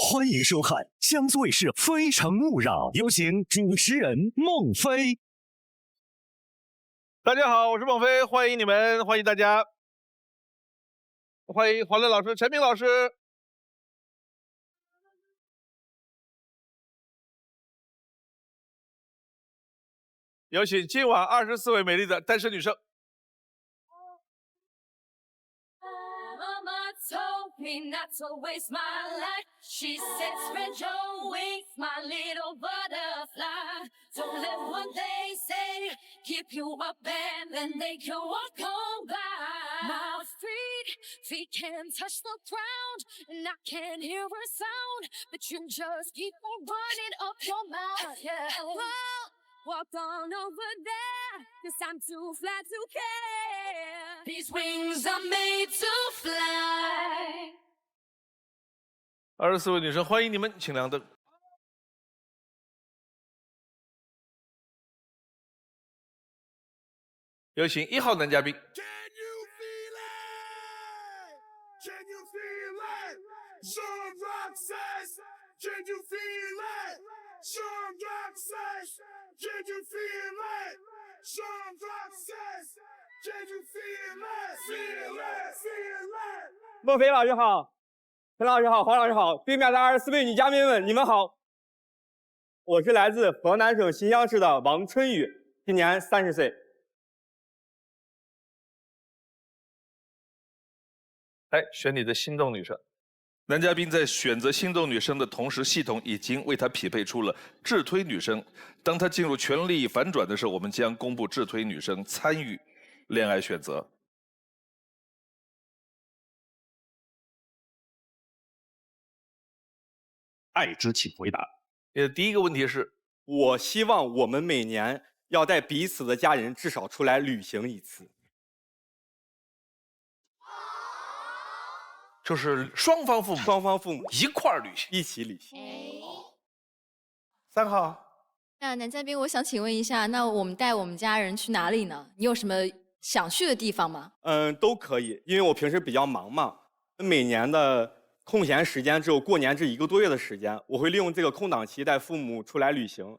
欢迎收看《江苏卫视《非诚勿扰》，有请主持人孟非。大家好，我是孟非，欢迎你们，欢迎大家，欢迎黄乐老师、陈明老师。有请今晚24位美丽的单身女生。Told me not to waste my life. She said, spread your wings, my little butterfly. Don't let what they say keep you up and then they can walk on by. My feet can't touch the ground and I can't hear a sound, but you just keep on running up your mouth. Yeah. Walk on over there, 'cause I'm too flat to care. These wings are made to fly. 24位女生，欢迎你们，请亮灯。有请1号男嘉宾。Can you feel it? Can you feel it? Sean Rock says, can you feel it? Sean Rock says, can you feel it? Sean Rock says, can you feel it? Feel it, feel it. 孟非老师好，陈老师好，黄老师好，对面的24位女嘉宾们，你们好。我是来自河南省新乡市的王春雨，今年30岁。来选你的心动女生。男嘉宾在选择心动女生的同时，系统已经为他匹配出了智推女生。当他进入权力反转的时候，我们将公布智推女生参与恋爱选择。爱之请回答。你的第一个问题是，我希望我们每年要带彼此的家人至少出来旅行一次。就是双方父母一块儿旅行，一起旅行。3号。那男嘉宾，我想请问一下，那我们带我们家人去哪里呢？你有什么想去的地方吗？都可以，因为我平时比较忙嘛，每年的空闲时间只有过年这1个多月的时间，我会利用这个空档期带父母出来旅行。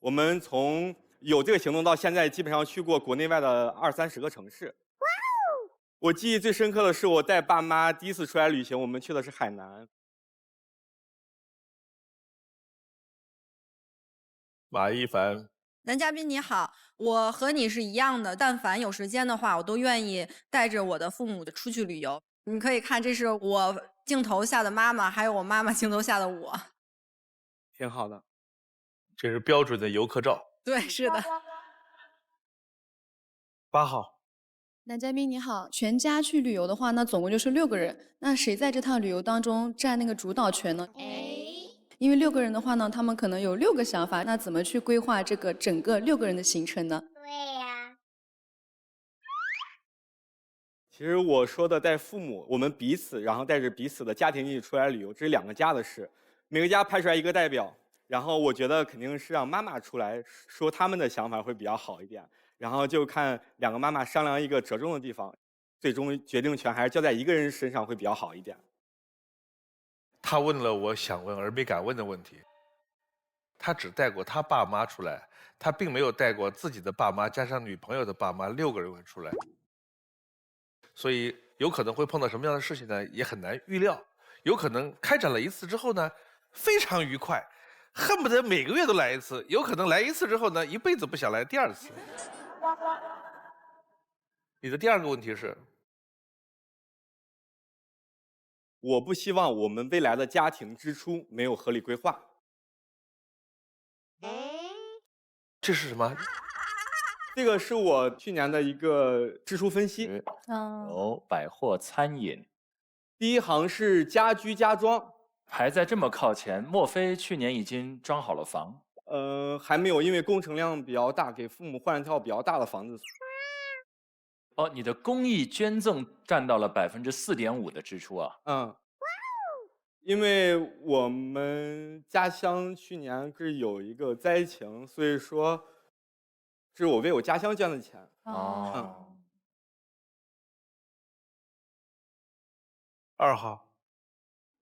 我们从有这个行动到现在，基本上去过国内外的20-30个城市。我记忆最深刻的是我带爸妈第一次出来旅行，我们去的是海南。马一凡。男嘉宾你好，我和你是一样的，但凡有时间的话，我都愿意带着我的父母出去旅游。你可以看，这是我镜头下的妈妈，还有我妈妈镜头下的我。挺好的。这是标准的游客照。对，是的。8号。男嘉宾你好，全家去旅游的话，那总共就是6个人，那谁在这趟旅游当中占那个主导权呢？因为6个人的话呢，他们可能有6个想法，那怎么去规划这个整个6个人的行程呢？对呀。其实我说的带父母，我们彼此，然后带着彼此的家庭一起出来旅游，这是2个家的事，每个家派出来1个代表，然后我觉得肯定是让妈妈出来说他们的想法会比较好一点。然后就看2个妈妈商量一个折中的地方，最终决定权还是交在1个人身上会比较好一点。他问了我想问而没敢问的问题。他只带过他爸妈出来，他并没有带过自己的爸妈加上女朋友的爸妈6个人会出来，所以有可能会碰到什么样的事情呢？也很难预料。有可能开展了1次之后呢，非常愉快，恨不得每个月都来1次；有可能来1次之后呢，一辈子不想来第2次。你的第2个问题是，我不希望我们未来的家庭支出没有合理规划。这是什么？这个是我去年的一个支出分析。百货餐饮。第1行是家居家装。排在这么靠前，莫非去年已经装好了房？还没有，因为工程量比较大，给父母换了套比较大的房子。哦，你的公益捐赠占到了4.5%的支出啊。因为我们家乡去年是有一个灾情，所以说这是我为我家乡捐的钱。2号。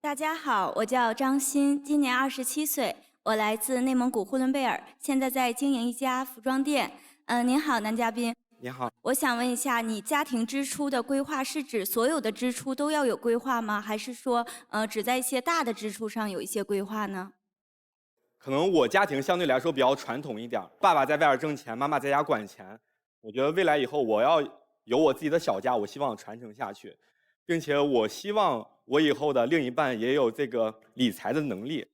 大家好，我叫张欣，今年27岁，我来自内蒙古呼伦贝尔，现在在经营一家服装店。您好，男嘉宾。你好，我想问一下，你家庭支出的规划是指所有的支出都要有规划吗？还是说，只在一些大的支出上有一些规划呢？可能我家庭相对来说比较传统一点，爸爸在外边挣钱，妈妈在家管钱。我觉得未来以后我要有我自己的小家，我希望传承下去，并且我希望我以后的另一半也有这个理财的能力。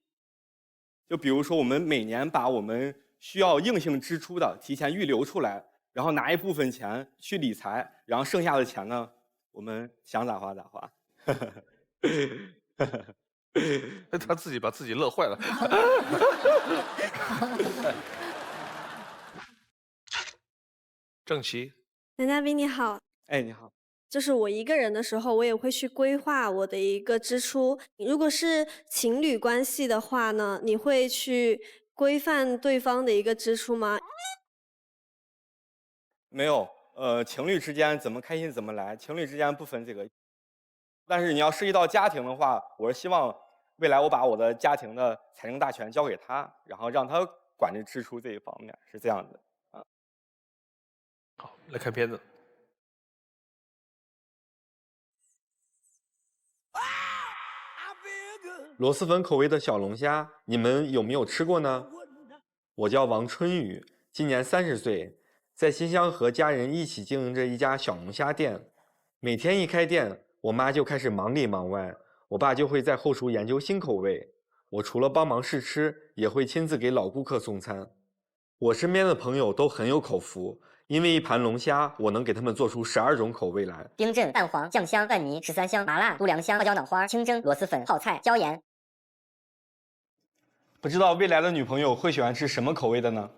就比如说，我们每年把我们需要硬性支出的提前预留出来，然后拿一部分钱去理财，然后剩下的钱呢，我们想咋花咋花。他自己把自己乐坏了。郑琦，男嘉宾你好，哎，你好。就是我一个人的时候，我也会去规划我的一个支出。如果是情侣关系的话呢，你会去规范对方的一个支出吗？没有，情侣之间怎么开心怎么来，情侣之间不分这个。但是你要涉及到家庭的话，我是希望未来我把我的家庭的财政大权交给他，然后让他管着支出这一方面，是这样的啊。好，来看片子。螺蛳粉口味的小龙虾，你们有没有吃过呢？我叫王春雨，今年30岁，在新乡和家人一起经营着一家小龙虾店。每天一开店，我妈就开始忙里忙外，我爸就会在后厨研究新口味。我除了帮忙试吃，也会亲自给老顾客送餐。我身边的朋友都很有口福，因为一盘龙虾，我能给他们做出12种口味来：冰镇、蛋黄、酱香、蒜泥、13香、麻辣、度良香、花椒脑花、清蒸、螺蛳粉、泡菜、椒盐。不知道未来的女朋友会喜欢吃什么口味的呢？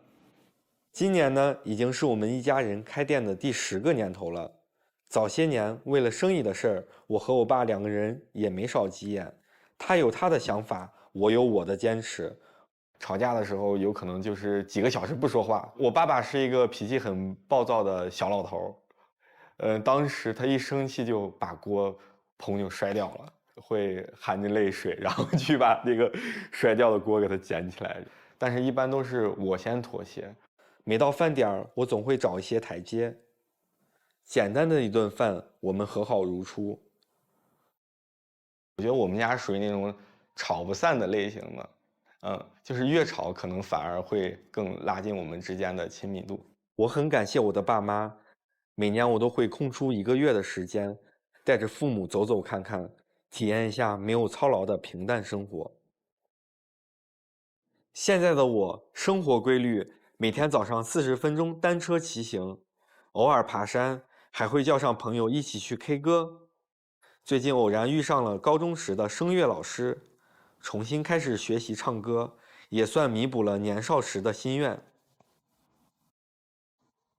今年呢，已经是我们一家人开店的第10个年头了。早些年为了生意的事儿，我和我爸2个人也没少急眼。他有他的想法，我有我的坚持。吵架的时候，有可能就是几个小时不说话。我爸爸是一个脾气很暴躁的小老头儿，当时他一生气就把锅盆就摔掉了，会含着泪水，然后去把那个摔掉的锅给他捡起来。但是一般都是我先妥协。每到饭点儿，我总会找一些台阶。简单的一顿饭，我们和好如初。我觉得我们家属于那种吵不散的类型的，就是越吵可能反而会更拉近我们之间的亲密度。我很感谢我的爸妈，每年我都会空出1个月的时间，带着父母走走看看，体验一下没有操劳的平淡生活。现在的我生活规律，每天早上40分钟单车骑行，偶尔爬山，还会叫上朋友一起去 K 歌。最近偶然遇上了高中时的声乐老师，重新开始学习唱歌，也算弥补了年少时的心愿。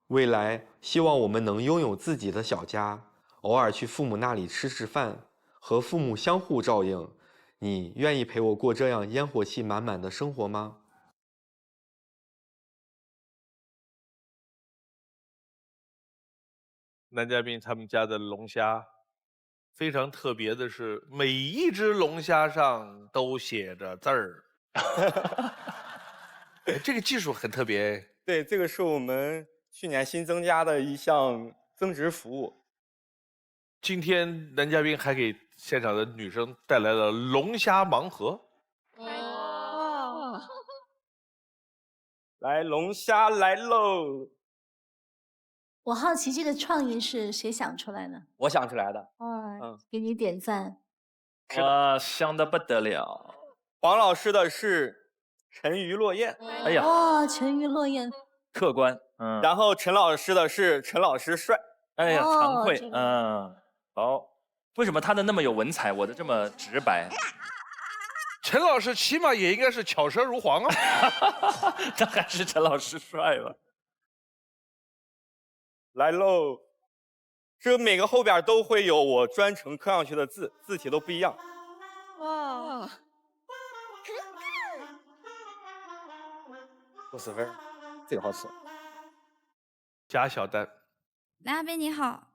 未来希望我们能拥有自己的小家，偶尔去父母那里吃吃饭，和父母相互照应。你愿意陪我过这样烟火气满满的生活吗？男嘉宾他们家的龙虾非常特别的是，每一只龙虾上都写着字儿。这个技术很特别。对，这个是我们去年新增加的一项增值服务。今天男嘉宾还给现场的女生带来了龙虾盲盒。哦，来，龙虾来喽！我好奇这个创意是谁想出来的？我想出来的。给你点赞。哇，香的不得了！黄老师的是沉鱼落雁。哎呀，哦，沉鱼落雁。客观。然后陈老师的是陈老师帅。哎呀，惭愧。这个好。为什么他的那么有文采，我的这么直白？陈老师起码也应该是巧舌如簧啊。那还是陈老师帅吧。来喽！这每个后边都会有我专程刻上去的字，字体都不一样。哇，螺蛳粉，这个好吃。贾小丹，男嘉宾你好，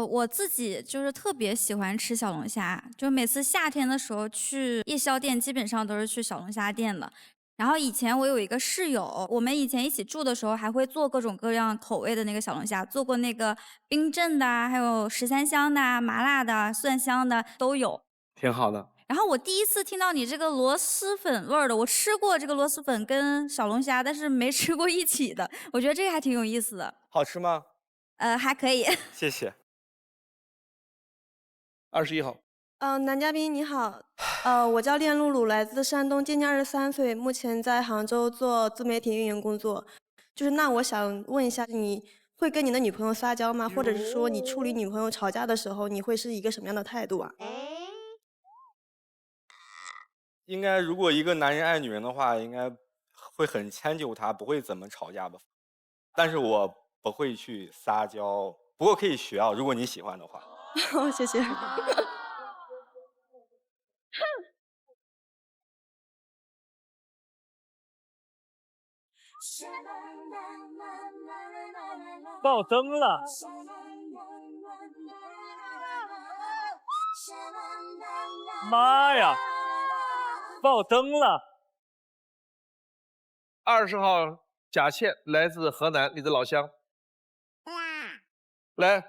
我自己就是特别喜欢吃小龙虾，就每次夏天的时候去夜宵店，基本上都是去小龙虾店的。然后以前我有一个室友，我们以前一起住的时候，还会做各种各样口味的那个小龙虾，做过那个冰镇的，还有13香的、麻辣的、蒜香的都有。挺好的。然后我第一次听到你这个螺蛳粉味儿的，我吃过这个螺蛳粉跟小龙虾，但是没吃过一起的，我觉得这个还挺有意思的。好吃吗？还可以。谢谢。21号。男嘉宾你好，我叫练露露，来自山东，今年23岁，目前在杭州做自媒体运营工作。那我想问一下，你会跟你的女朋友撒娇吗？或者是说你处理女朋友吵架的时候，你会是一个什么样的态度啊？应该如果一个男人爱女人的话，应该会很迁就她，不会怎么吵架吧。但是我不会去撒娇，不过可以学啊，如果你喜欢的话。谢谢。爆灯了！妈呀！爆灯了！20号贾倩来自河南，你的老乡。来，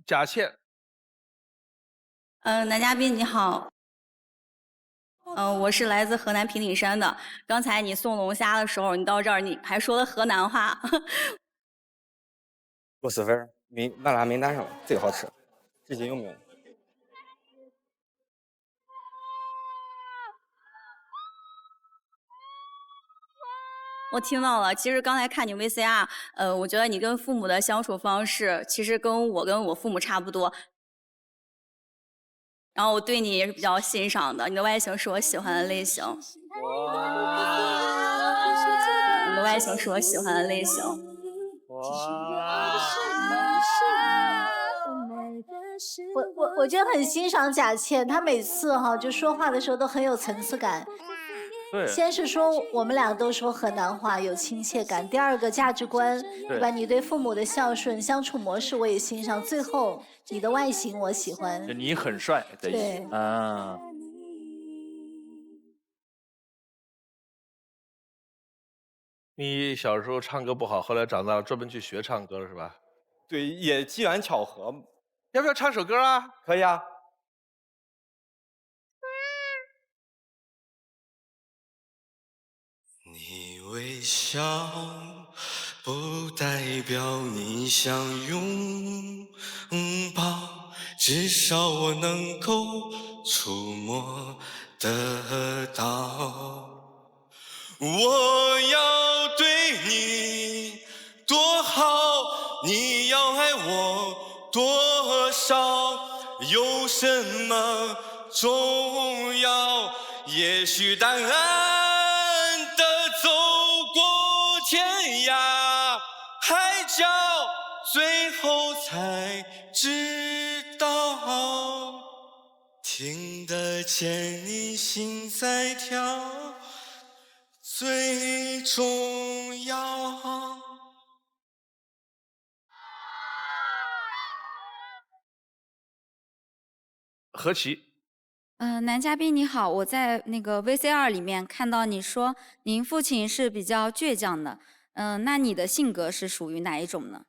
贾倩。男嘉宾你好。我是来自河南平顶山的。刚才你送龙虾的时候，你到这儿你还说了河南话。螺蛳粉麻辣名单上最好吃，至今有没有？我听到了，其实刚才看你 VCR，我觉得你跟父母的相处方式，其实跟我父母差不多。然后我对你也是比较欣赏的，你的外形是我喜欢的类型。你的外形是我喜欢的类型。我真的很欣赏贾倩，她每次就说话的时候都很有层次感。对，先是说我们俩都说河南话，有亲切感。第二个价值观，对吧？你对父母的孝顺、相处模式我也欣赏。最后你的外形我喜欢。你很帅，对啊。你小时候唱歌不好，后来长大了专门去学唱歌了是吧？对，也机缘巧合。要不要唱首歌啊？可以啊。你微笑不代表你想拥抱，至少我能够触摸得到。我要对你多好，你要爱我多少？有什么重要？也许答案的走过天涯海角，最后才知道，听得见你心在跳，最重要。何琪。男嘉宾你好，我在那个 VCR 里面看到你说您父亲是比较倔强的，那你的性格是属于哪一种呢？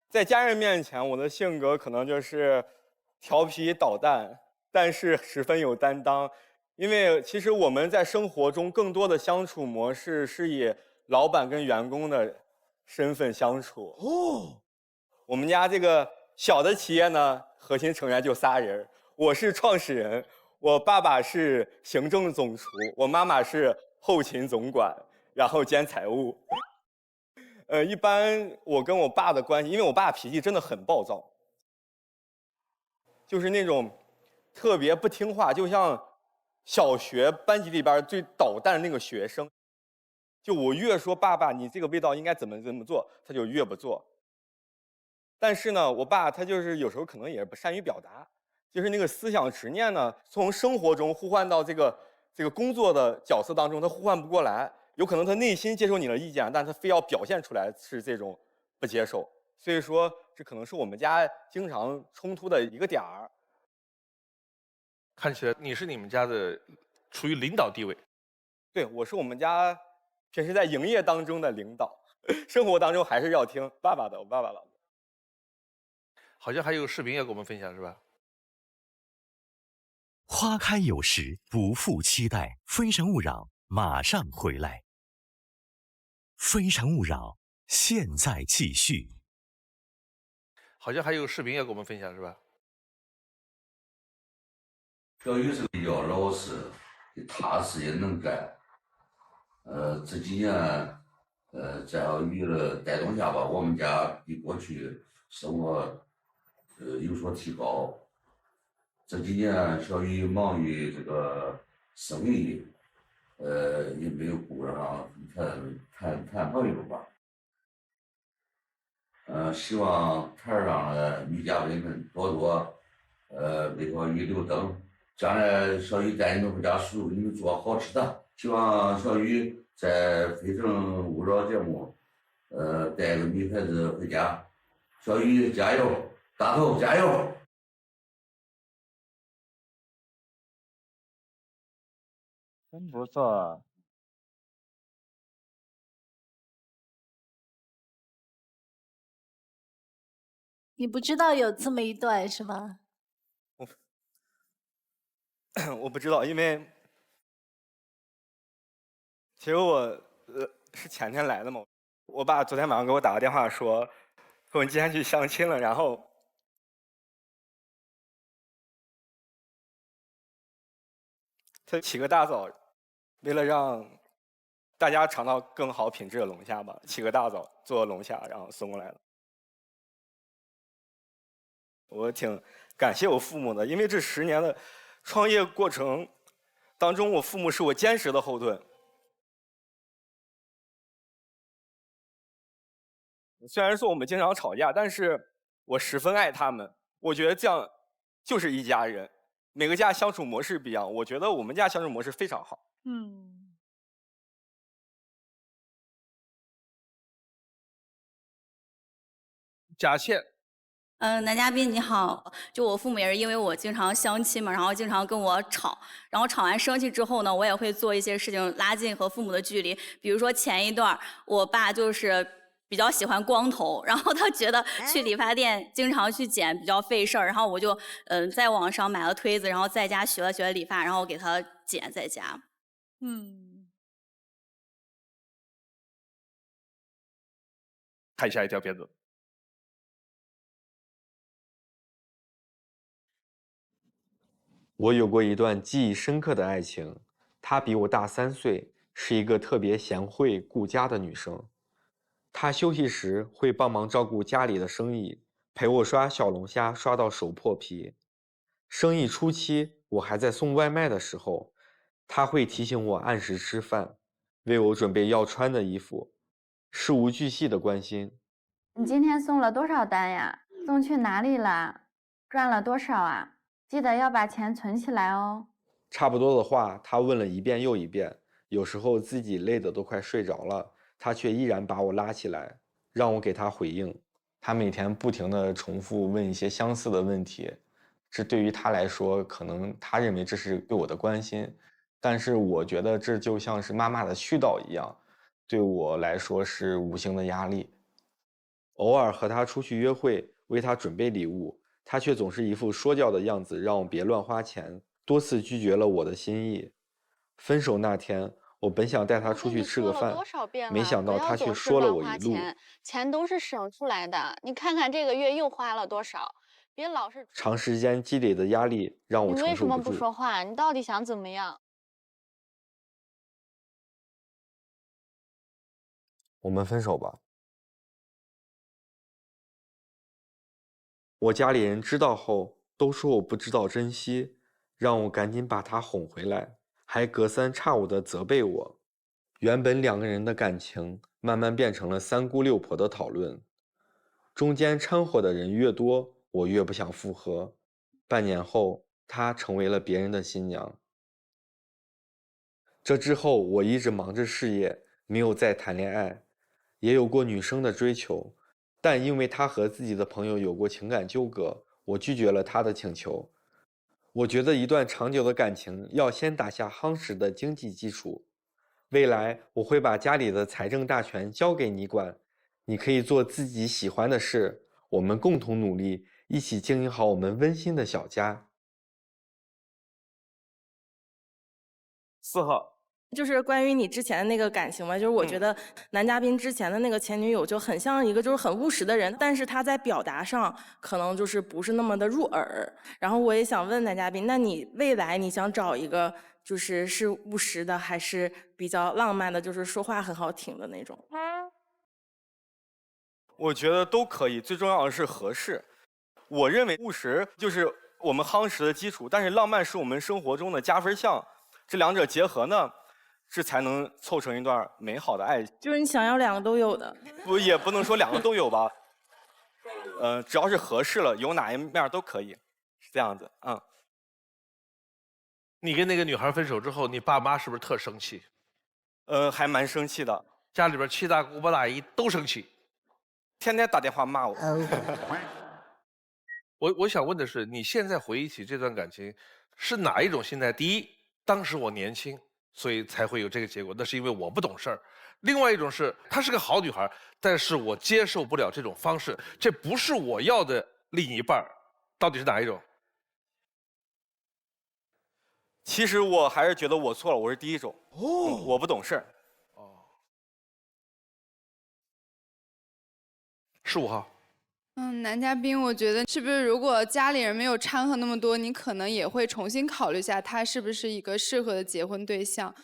在家人面前，我的性格可能就是调皮捣蛋，但是十分有担当。因为其实我们在生活中更多的相处模式是以老板跟员工的身份相处。我们家这个小的企业呢，核心成员就仨人。我是创始人，我爸爸是行政总厨，我妈妈是后勤总管，然后兼财务。一般我跟我爸的关系，因为我爸脾气真的很暴躁，就是那种特别不听话，就像小学班级里边最捣蛋的那个学生。就我越说爸爸，你这个味道应该怎么做，他就越不做。但是呢，我爸他就是有时候可能也是不善于表达。就是那个思想执念呢，从生活中互换到这个工作的角色当中，他互换不过来。有可能他内心接受你的意见，但他非要表现出来是这种不接受。所以说，这可能是我们家经常冲突的一个点儿。看起来你是你们家的处于领导地位。对，我是我们家平时在营业当中的领导，生活当中还是要听爸爸的，我爸爸的。好像还有个视频要给我们分享是吧？花开有时，不负期待。非诚勿扰，马上回来。非诚勿扰，现在继续。好像还有个视频要给我们分享是吧？小雨是比较老实、踏实也能干。这几年，在小雨的带动下吧，我们家比过去生活有所提高。这几年小雨忙于这个生意，也没有顾上谈朋友吧。希望台上的女嘉宾们多多为小雨留灯，将来小雨带你们回家叔，给你们做好吃的。希望小雨在《非诚勿扰》节目，带个女孩子回家。小雨加油，大头加油！真不错。你不知道有这么一段是吗？我不知道，因为其实我是前天来的嘛。我爸昨天晚上给我打个电话说我今天去相亲了，然后他起个大早，为了让大家尝到更好品质的龙虾吧，起个大早做龙虾，然后送过来了。我挺感谢我父母的，因为这10年的创业过程当中，我父母是我坚实的后盾。虽然说我们经常吵架，但是我十分爱他们。我觉得这样就是一家人。每个家相处模式不一样，我觉得我们家相处模式非常好。贾倩。男嘉宾你好，就我父母也是因为我经常相亲嘛，然后经常跟我吵，然后吵完生气之后呢，我也会做一些事情拉近和父母的距离。比如说前一段我爸就是比较喜欢光头，然后他觉得去理发店经常去剪比较费事儿，然后我就在网上买了推子，然后在家学了理发，然后给他剪在家。看下一条片子。我有过一段记忆深刻的爱情，她比我大3岁，是一个特别贤惠顾家的女生。她休息时会帮忙照顾家里的生意，陪我刷小龙虾刷到手破皮。生意初期，我还在送外卖的时候，她会提醒我按时吃饭，为我准备要穿的衣服，事无巨细的关心。你今天送了多少单呀？送去哪里了？赚了多少啊？记得要把钱存起来哦。差不多的话，他问了一遍又一遍，有时候自己累得都快睡着了，他却依然把我拉起来，让我给他回应。他每天不停地重复问一些相似的问题，这对于他来说，可能他认为这是对我的关心，但是我觉得这就像是妈妈的絮叨一样，对我来说是无形的压力。偶尔和他出去约会，为他准备礼物，他却总是一副说教的样子，让我别乱花钱，多次拒绝了我的心意。分手那天，我本想带他出去吃个饭，没想到他却说了我一路。钱都是省出来的，你看看这个月又花了多少，别老是。长时间积累的压力让我承受不住。你为什么不说话？你到底想怎么样？我们分手吧。我家里人知道后都说我不知道珍惜，让我赶紧把他哄回来，还隔三差五地责备我。原本2个人的感情慢慢变成了3姑6婆的讨论，中间掺和的人越多，我越不想复合。半年后，她成为了别人的新娘。这之后，我一直忙着事业，没有再谈恋爱，也有过女生的追求，但因为他和自己的朋友有过情感纠葛，我拒绝了他的请求。我觉得一段长久的感情要先打下夯实的经济基础。未来我会把家里的财政大权交给你管，你可以做自己喜欢的事，我们共同努力，一起经营好我们温馨的小家。4号。就是关于你之前的那个感情嘛，就是我觉得男嘉宾之前的那个前女友就很像一个就是很务实的人，但是他在表达上可能就是不是那么的入耳。然后我也想问男嘉宾，那你未来你想找一个是务实的，还是比较浪漫的，就是说话很好听的那种？我觉得都可以，最重要的是合适。我认为务实就是我们夯实的基础，但是浪漫是我们生活中的加分项，这两者结合呢，这才能凑成一段美好的爱情。就是你想要2个都有的？也不能说2个都有吧，只要是合适了，有哪一面都可以，是这样子。你跟那个女孩分手之后，你爸妈是不是特生气？还蛮生气的，家里边7大姑8大姨都生气，天天打电话骂我。我想问的是，你现在回忆起这段感情，是哪一种心态？第一，当时我年轻，所以才会有这个结果，那是因为我不懂事儿。另外一种是，她是个好女孩，但是我接受不了这种方式，这不是我要的另一半儿，到底是哪一种？其实我还是觉得我错了，我是第一种。我不懂事儿。15号。男嘉宾，我觉得是不是如果家里人没有掺和那么多，你可能也会重新考虑一下他是不是一个适合的结婚对象？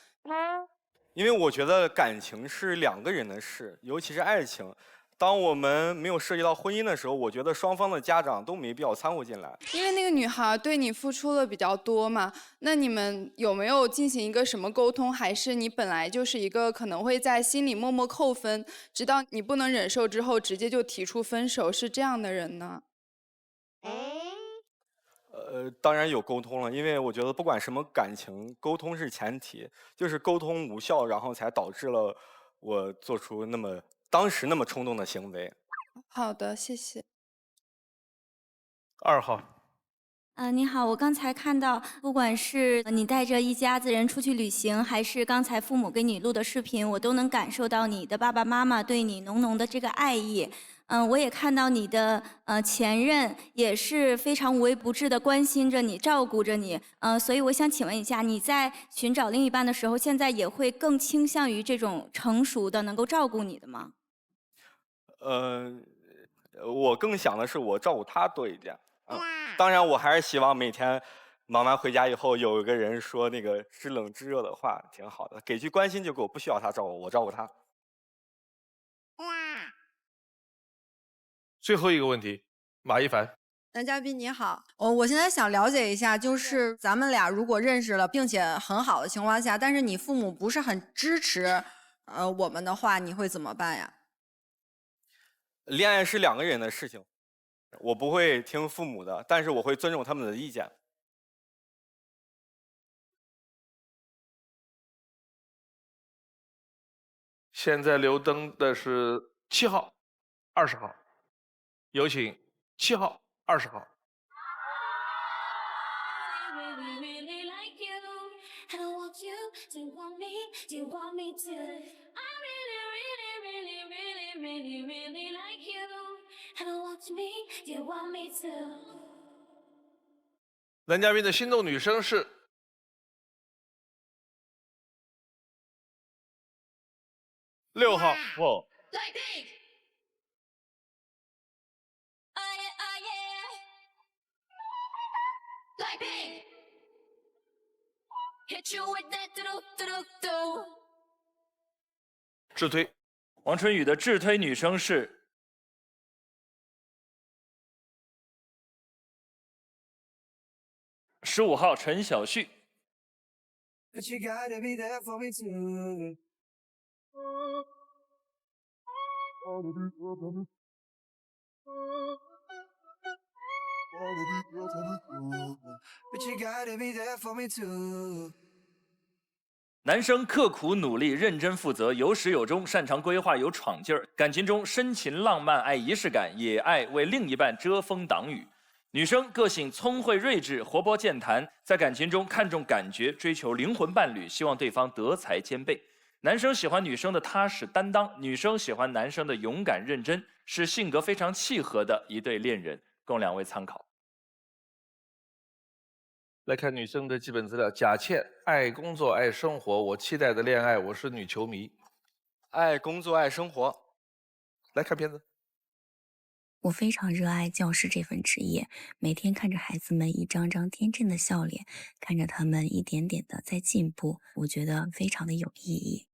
因为我觉得感情是2个人的事，尤其是爱情。当我们没有涉及到婚姻的时候，我觉得双方的家长都没必要掺和进来。因为那个女孩对你付出了比较多嘛，那你们有没有进行一个什么沟通？还是你本来就是一个可能会在心里默默扣分，直到你不能忍受之后，直接就提出分手，是这样的人呢？当然有沟通了，因为我觉得不管什么感情，沟通是前提，就是沟通无效，然后才导致了我做出当时那么冲动的行为。好的，谢谢。2号。你好，我刚才看到，不管是你带着一家子人出去旅行，还是刚才父母给你录的视频，我都能感受到你的爸爸妈妈对你浓浓的这个爱意。我也看到你的前任也是非常无微不至的关心着你，照顾着你。所以我想请问一下，你在寻找另一半的时候，现在也会更倾向于这种成熟的、能够照顾你的吗？我更想的是我照顾他多一点。当然，我还是希望每天忙完回家以后，有一个人说那个知冷知热的话，挺好的，给句关心就够，不需要他照顾我，照顾他。最后一个问题，马一凡。男嘉宾你好，我现在想了解一下，就是咱们俩如果认识了，并且很好的情况下，但是你父母不是很支持，我们的话，你会怎么办呀？恋爱是2个人的事情，我不会听父母的，但是我会尊重他们的意见。现在留灯的是7号、20号，有请7号、20号。男嘉宾的心动女生是6号。哇！智推。王春雨的智推女生是15号陈小旭。But you gotta be there for me too. But you gotta be there for me too. 男生刻苦努力、认真负责、有始有终，擅长规划、有闯劲儿，感情中深情浪漫、爱仪式感，也爱为另一半遮风挡雨。女生个性聪慧睿智、活泼健谈，在感情中看重感觉，追求灵魂伴侣，希望对方德才兼备。男生喜欢女生的踏实担当，女生喜欢男生的勇敢认真，是性格非常契合的一对恋人，供2位参考。来看女生的基本资料：贾倩，爱工作爱生活，我期待的恋爱，我是女球迷。爱工作爱生活。来看片子。我非常热爱教师这份职业，每天看着孩子们一张张天真的笑脸，看着他们一点点的在进步，我觉得非常的有意义。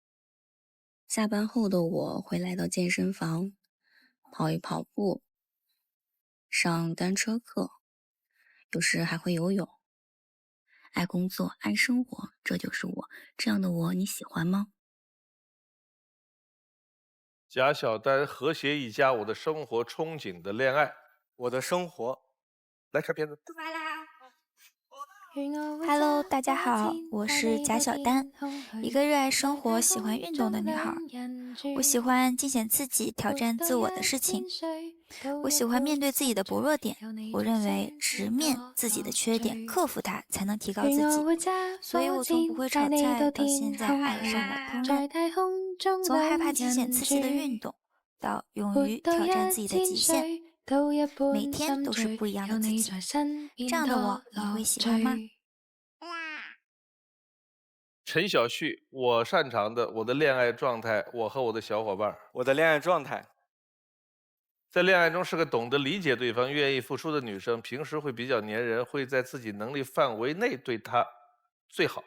下班后的我会来到健身房，跑一跑步，上单车课，有时还会游泳。爱工作，爱生活，这就是我。这样的我，你喜欢吗？贾小丹，和谐一家，我的生活，憧憬的恋爱，我的生活。来看片子。Hello， 大家好，我是贾小丹，一个热爱生活、喜欢运动的女孩。我喜欢惊险刺激、挑战自我的事情。我喜欢面对自己的薄弱点，我认为直面自己的缺点，克服它，才能提高自己。所以我从不会炒菜，到现在爱上了烹饪。从害怕惊险刺激的运动，到勇于挑战自己的极限，每天都是不一样的自己。这样的我，你会喜欢吗？陈小旭，我擅长的，我的恋爱状态，我和我的小伙伴。我的恋爱状态。在恋爱中是个懂得理解对方、愿意付出的女生，平时会比较粘人，会在自己能力范围内对他最好。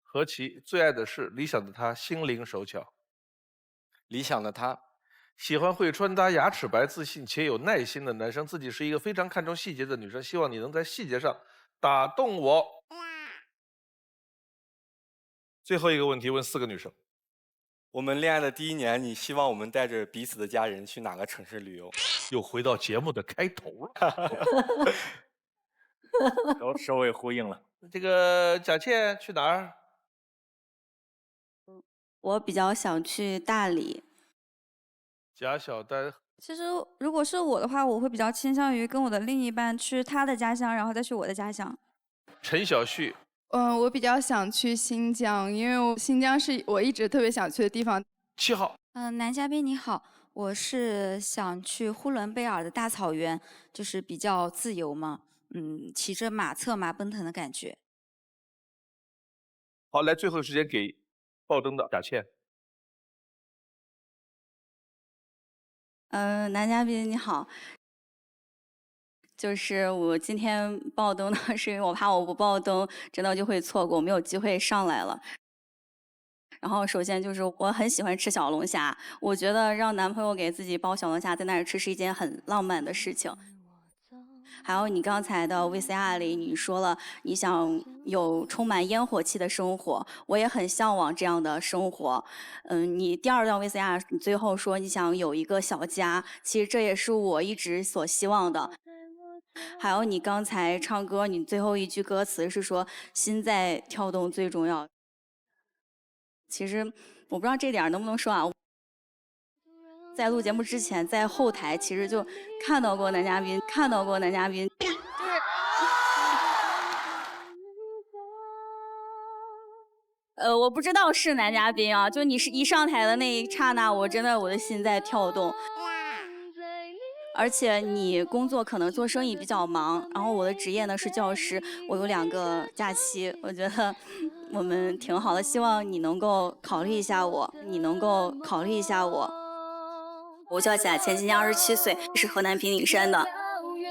何其最爱的是理想的他，心灵手巧。理想的他，喜欢会穿搭、牙齿白、自信且有耐心的男生，自己是一个非常看重细节的女生，希望你能在细节上打动我。最后一个问题问4个女生。我们恋爱的第1年，你希望我们带着彼此的家人去哪个城市旅游？又回到节目的开头了。首尾呼应了。这个贾倩去哪儿？我比较想去大理。贾小丹，其实如果是我的话，我会比较倾向于跟我的另一半去他的家乡，然后再去我的家乡。陈小旭，我比较想去新疆，因为新疆是我一直特别想去的地方。7号，男嘉宾你好，我是想去呼伦贝尔的大草原，就是比较自由嘛，骑着马策马奔腾的感觉。好，来，最后时间给爆灯的贾倩。男嘉宾你好，就是我今天爆灯呢，是因为我怕我不爆灯，真的就会错过，没有机会上来了。然后首先就是我很喜欢吃小龙虾，我觉得让男朋友给自己包小龙虾在那儿吃是一件很浪漫的事情。还有你刚才的 VCR 里，你说了你想有充满烟火气的生活，我也很向往这样的生活。你第2段 VCR 你最后说你想有一个小家，其实这也是我一直所希望的。还有你刚才唱歌，你最后一句歌词是说心在跳动最重要。其实我不知道这点能不能说啊。在录节目之前，在后台其实就看到过男嘉宾，我不知道是男嘉宾啊，就你是一上台的那一刹那，我真的我的心在跳动。而且你工作可能做生意比较忙，然后我的职业呢是教师，我有2个假期，我觉得我们挺好的，希望你能够考虑一下我，我叫贾倩，今年27岁，是河南平顶山的。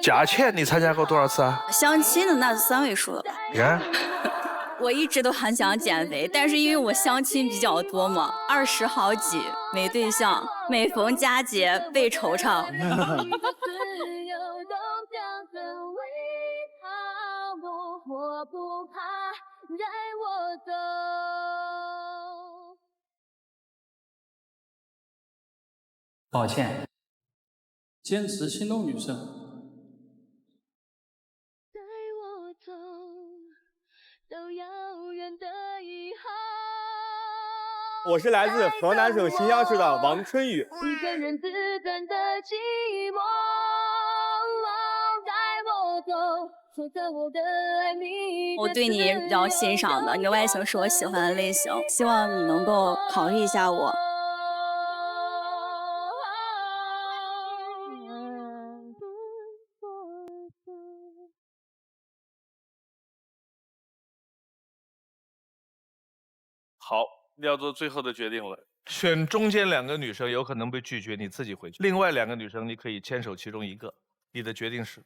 贾倩，你参加过多少次啊？相亲的那3位数了吧？你看，我一直都很想减肥，但是因为我相亲比较多嘛，20好几，没对象，每逢佳节倍惆怅。抱歉，坚持心动女生。带我走到遥远我是来自河南省新乡市的王春雨。一个人自尊的寂寞，带我走，守着我的爱你。我对你比较欣赏的，你的外形是我喜欢的类型，希望你能够考虑一下我。好，要做最后的决定了。选中间2个女生有可能被拒绝，你自己回去。另外2个女生你可以牵手其中1个，你的决定是？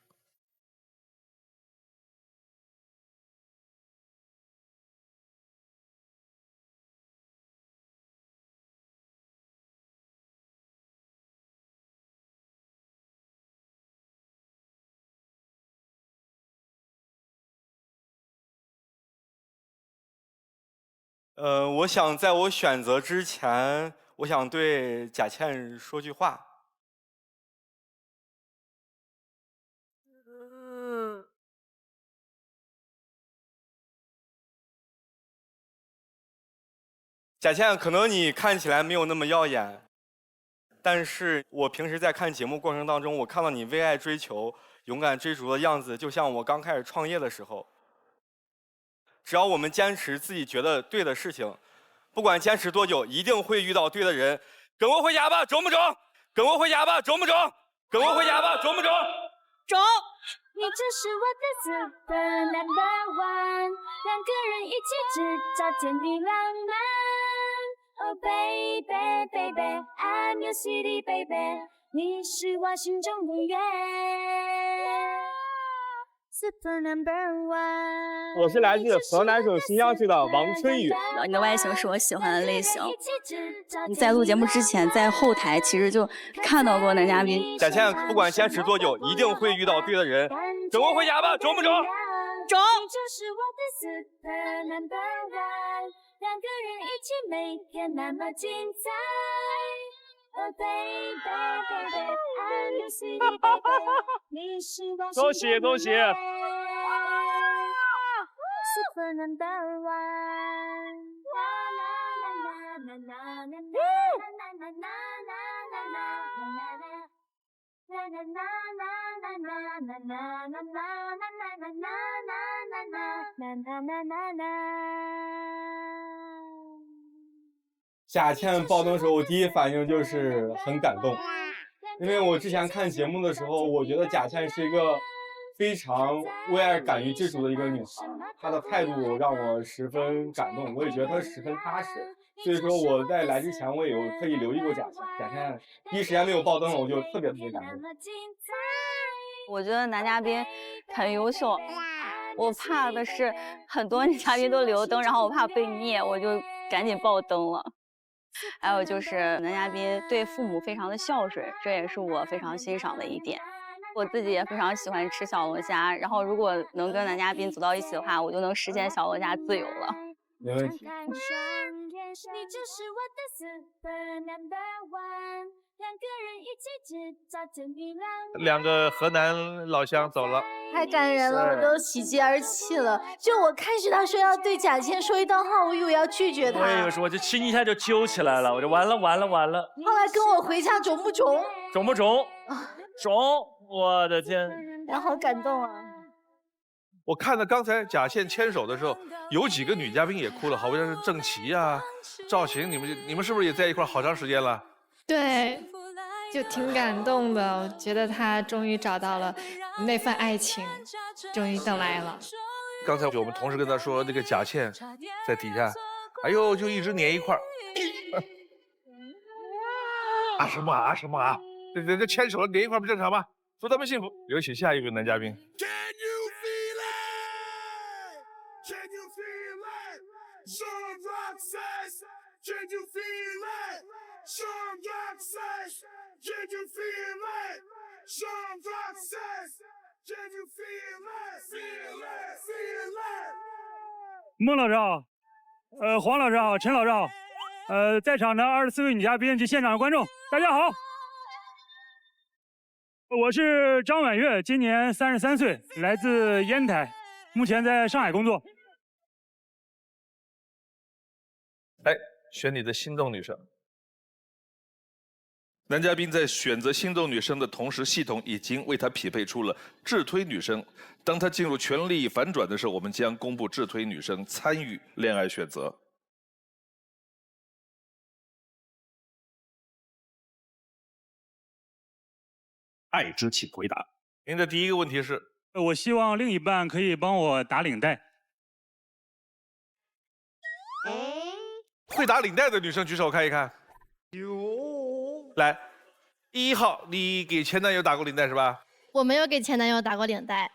我想在我选择之前，我想对贾倩说句话。贾倩，可能你看起来没有那么耀眼，但是我平时在看节目过程当中，我看到你为爱追求、勇敢追逐的样子，就像我刚开始创业的时候。只要我们坚持自己觉得对的事情，不管坚持多久，一定会遇到对的人。跟我回家吧，中不中？跟我回家吧，中不中？跟我回家吧，中不中？中。你就是我的 super number one， 2个人一起制造甜蜜浪漫。Oh baby baby I'm your city baby， 你是我心中的月。Super number one， 我是来自河南省新乡市的王春雨。你的外形是我喜欢的类型。你在录节目之前，在后台其实就看到过男嘉宾。贾倩，不管坚持多久，一定会遇到对的人。跟我回家吧，中不中？中。你就是我的 super number one， 2个人一起每天那么精彩。Oh baby baby I'm your city baby， 你是我恭喜恭喜 Super number one， 贾倩爆灯的时候，我第一反应就是很感动，因为我之前看节目的时候，我觉得贾倩是一个非常为爱敢于追逐的一个女孩，她的态度让我十分感动，我也觉得她十分踏实，所以说我在来之前我也有特意留意过贾倩，贾倩第一时间没有爆灯了，我就特别感动。我觉得男嘉宾很优秀，我怕的是很多女嘉宾都留灯，然后我怕被灭，我就赶紧爆灯了。还有就是男嘉宾对父母非常的孝顺，这也是我非常欣赏的一点。我自己也非常喜欢吃小龙虾，然后如果能跟男嘉宾走到一起的话，我就能实现小龙虾自由了。没问题。你就是我的 super number one， 2个人一起制造甜蜜浪漫。 2个河南老乡走了，太感人了，我都喜极而泣了。就我开始他说要对贾倩说一段话，我以为要拒绝他，我就亲一下就揪起来了，我就完了。后来跟我回家中不中？中不中？中！我的天，我好感动啊！我看到刚才贾倩牵手的时候，有几个女嘉宾也哭了，好像是郑琦啊、赵晴，你们是不是也在一块好长时间了？对，就挺感动的。我觉得他终于找到了那份爱情，终于等来了。刚才我们同事跟他说，那个贾倩在底下，哎呦，就一直粘一块儿。啊什么啊什么啊！这牵手粘一块不正常吗？祝他们幸福。有请下一位男嘉宾。孟老师好，黄老师好，陈老师好，在场的24位女嘉宾及现场的观众，大家好。我是张婉月，今年33岁，来自烟台，目前在上海工作。哎，选你的心动女生。男嘉宾在选择心动女生的同时，系统已经为他匹配出了智推女生。当他进入权力反转的时候，我们将公布智推女生参与恋爱选择。爱之请回答。您的第一个问题是？我希望另一半可以帮我打领带。会打领带的女生举手看一看。来，1号，你给前男友打过领带是吧？我没有给前男友打过领带，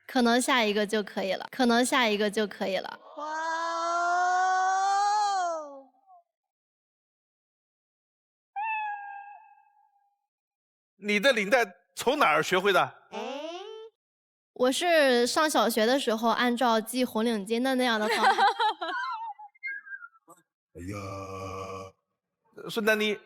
可能下一个就可以了，可能下一个就可以了。你的领带从哪儿学会的？我是上小学的时候按照系红领巾的那样的方法。哎呀，孙丹妮，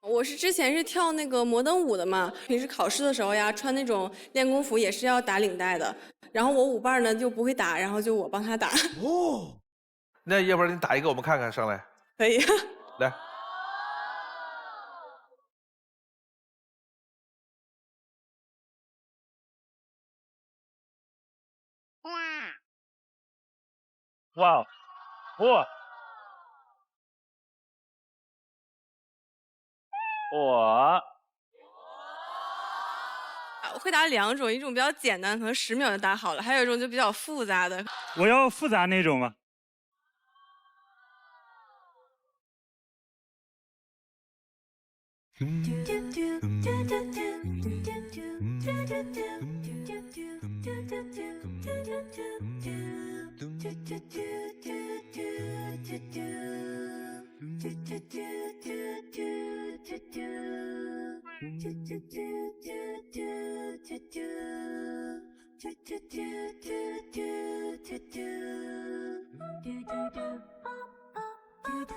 我是之前是跳那个摩登舞的嘛，平时考试的时候呀，穿那种练功服也是要打领带的。然后我舞伴呢就不会打，然后就我帮他打。哦，那要不然你打一个我们看看，上来。可以。来。哇，哇，哇！我会打2种，一种比较简单，可能10秒就打好了；还有一种就比较复杂的。我要复杂那种吧。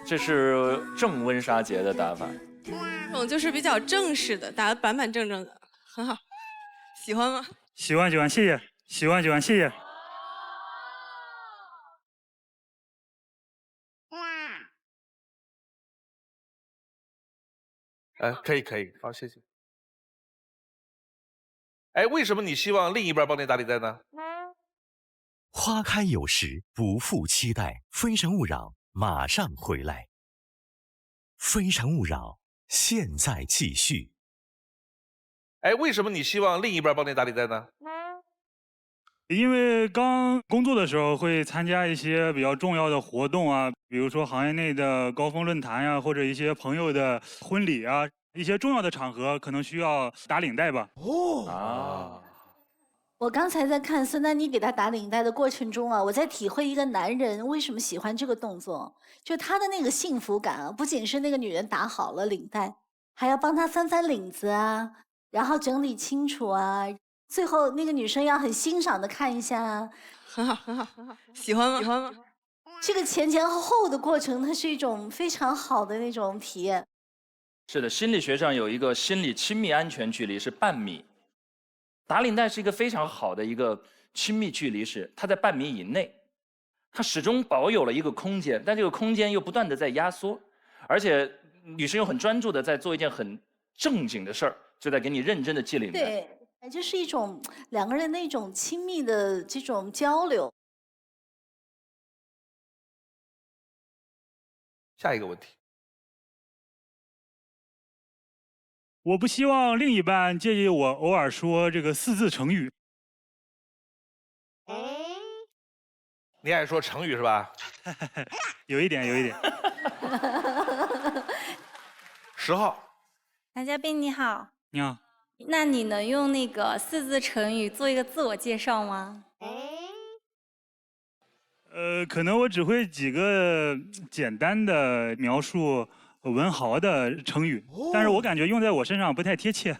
这是正温莎节的打法。这种就是比较正式的，打得板板正正的，很好。喜欢吗？喜欢，喜欢，谢谢。喜欢，喜欢，谢谢。可以，可以，好，谢谢。哎，为什么你希望另一半帮你打领带呢？花开有时，不负期待。非诚勿扰，马上回来。非诚勿扰，现在继续。哎，为什么你希望另一半帮你打领带呢？因为刚工作的时候会参加一些比较重要的活动啊，比如说行业内的高峰论坛呀，或者一些朋友的婚礼啊，一些重要的场合可能需要打领带吧。我刚才在看孙丹妮给他打领带的过程中啊，我在体会一个男人为什么喜欢这个动作，就他的那个幸福感啊，不仅是那个女人打好了领带，还要帮他翻翻领子啊，然后整理清楚啊。最后那个女生要很欣赏的看一下，很好，很好，很好，喜欢吗？喜欢吗？这个前前后后的过程，它是一种非常好的那种体验。是的，心理学上有一个心理亲密安全距离是半米，打领带是一个非常好的一个亲密距离，是它在半米以内，它始终保有了一个空间，但这个空间又不断的在压缩，而且女生又很专注的在做一件很正经的事儿，就在给你认真的系领带。对。就是一种两个人的一种亲密的这种交流。下一个问题，我不希望另一半介意我偶尔说这个4字成语。你爱说成语是吧？有一点，有一点。10号，男嘉宾你好。你好。那你能用那个4字成语做一个自我介绍吗？可能我只会几个简单的描述文豪的成语，但是我感觉用在我身上不太贴切。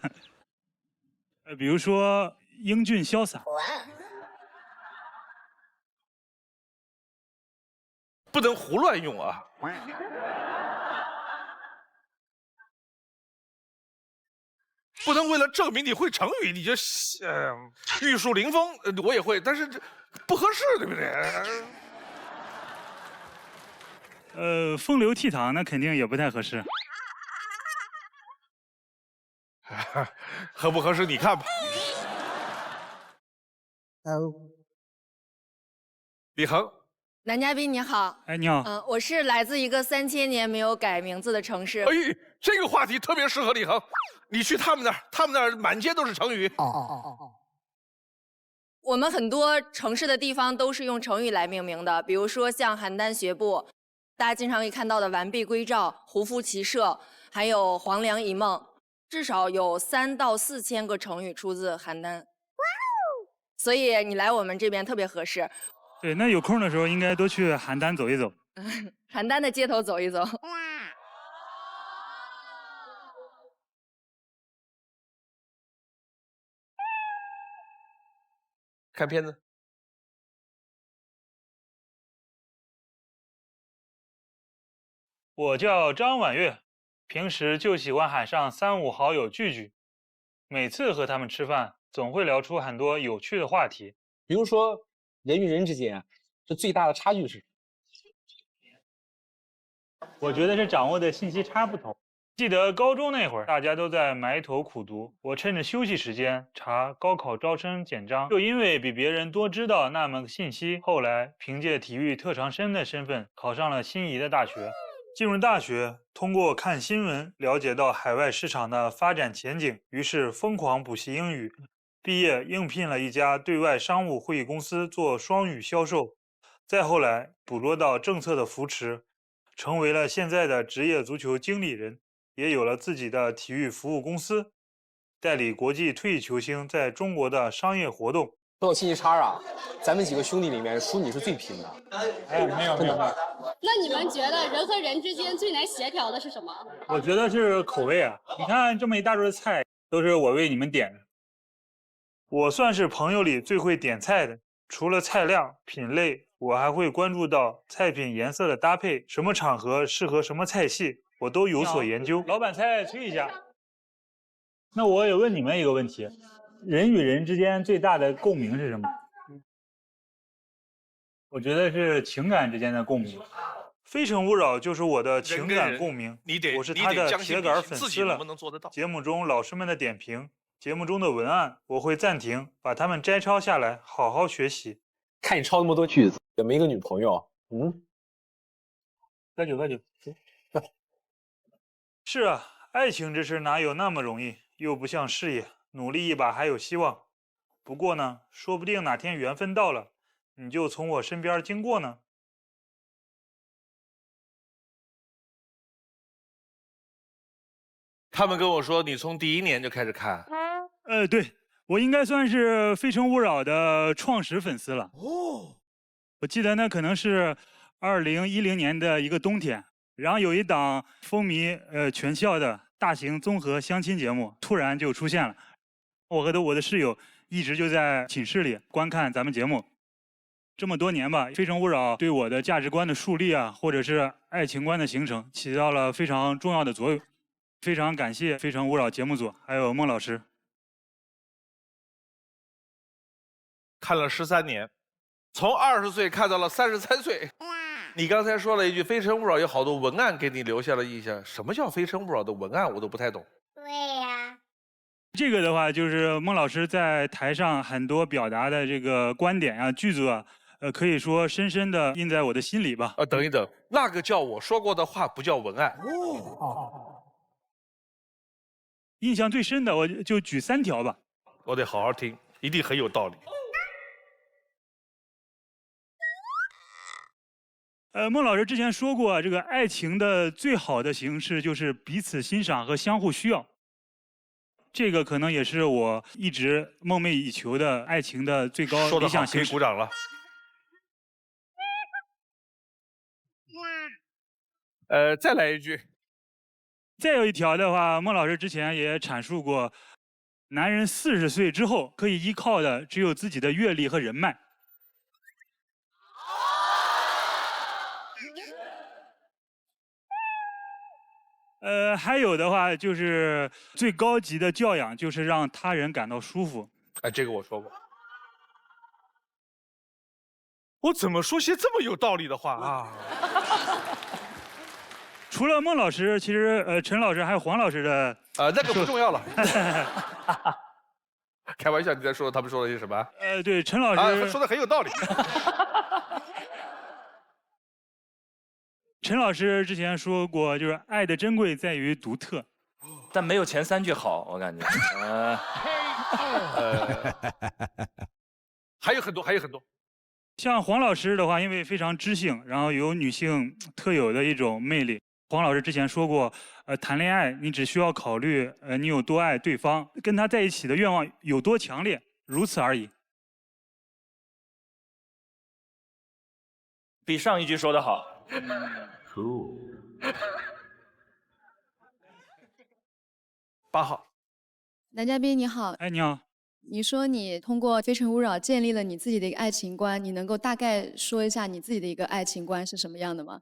比如说英俊潇洒。不能胡乱用啊。不能为了证明你会成语，你就玉树临风，我也会，但是这不合适，对不对？风流倜傥那肯定也不太合适。合不合适你看吧。李恒，男嘉宾你好。哎，你好。我是来自一个3000年没有改名字的城市。哎，这个话题特别适合李恒。你去他们那儿，他们那儿满街都是成语。我们很多城市的地方都是用成语来命名的，比如说像邯郸学步，大家经常可以看到的完璧归赵、胡服骑射，还有黄粱一梦，至少有3到4千个成语出自邯郸。所以你来我们这边特别合适。对，那有空的时候应该多去邯郸走一走。邯郸的街头走一走。看片子。我叫张婉月，平时就喜欢喊上3、5好友聚聚，每次和他们吃饭，总会聊出很多有趣的话题。比如说，人与人之间，这最大的差距是？我觉得是掌握的信息差不同。记得高中那会儿，大家都在埋头苦读，我趁着休息时间查高考招生简章，就因为比别人多知道那么个信息，后来凭借体育特长生的身份考上了心仪的大学。进入大学，通过看新闻了解到海外市场的发展前景，于是疯狂补习英语。毕业应聘了一家对外商务会议公司做双语销售，再后来捕捉到政策的扶持，成为了现在的职业足球经理人，也有了自己的体育服务公司，代理国际退役球星在中国的商业活动。说到信息差啊，咱们几个兄弟里面，属你是最拼的。哎，没有。那你们觉得人和人之间最难协调的是什么？我觉得是口味啊！你看这么一大桌菜，都是我为你们点的。我算是朋友里最会点菜的，除了菜量、品类，我还会关注到菜品颜色的搭配，什么场合适合什么菜系，我都有所研究。老板菜催一下。那我也问你们一个问题：人与人之间最大的共鸣是什么？我觉得是情感之间的共鸣。《非诚勿扰》就是我的情感共鸣，我是他的铁杆粉丝了。节目中老师们的点评，节目中的文案，我会暂停，把它们摘抄下来，好好学习。看你抄那么多句子，也没个女朋友，喝酒。是啊，爱情这事哪有那么容易，又不像事业，努力一把还有希望。不过呢，说不定哪天缘分到了，你就从我身边经过呢。他们跟我说你从第1年就开始看。对，我应该算是《非诚勿扰》的创始粉丝了。我记得那可能是2010年的一个冬天，然后有一档风靡全校的大型综合相亲节目突然就出现了。我和我的室友一直就在寝室里观看咱们节目。这么多年吧，《非诚勿扰》对我的价值观的树立啊，或者是爱情观的形成，起到了非常重要的作用。非常感谢《非诚勿扰》节目组还有孟老师。看了13年，从20岁看到了33岁。你刚才说了一句《非诚勿扰》有好多文案给你留下了印象，什么叫《非诚勿扰》的文案？我都不太懂。对呀。这个的话，就是孟老师在台上很多表达的这个观点啊、句子啊，可以说深深的印在我的心里吧。等一等，那个叫我说过的话，不叫文案。印象最深的，我就举3条吧。我得好好听，一定很有道理。孟老师之前说过，这个爱情的最好的形式就是彼此欣赏和相互需要。这个可能也是我一直梦寐以求的爱情的最高理想形式。可以鼓掌了。再来一句。再有一条的话，孟老师之前也阐述过，男人40岁之后可以依靠的只有自己的阅历和人脉。还有的话就是最高级的教养就是让他人感到舒服。这个我说过。我怎么说些这么有道理的话啊？除了孟老师，其实陈老师还有黄老师的那个不重要了。开玩笑，你在说他们说了些什么？对，陈老师说的很有道理。陈老师之前说过，就是爱的珍贵在于独特，但没有前3句好，我感觉。还有很多，还有很多。像黄老师的话，因为非常知性，然后有女性特有的一种魅力。黄老师之前说过，谈恋爱你只需要考虑你有多爱对方，跟他在一起的愿望有多强烈，如此而已。比上一句说的好。8号，男嘉宾你好。哎，你好。你说你通过《非诚勿扰》建立了你自己的一个爱情观，你能够大概说一下你自己的一个爱情观是什么样的吗？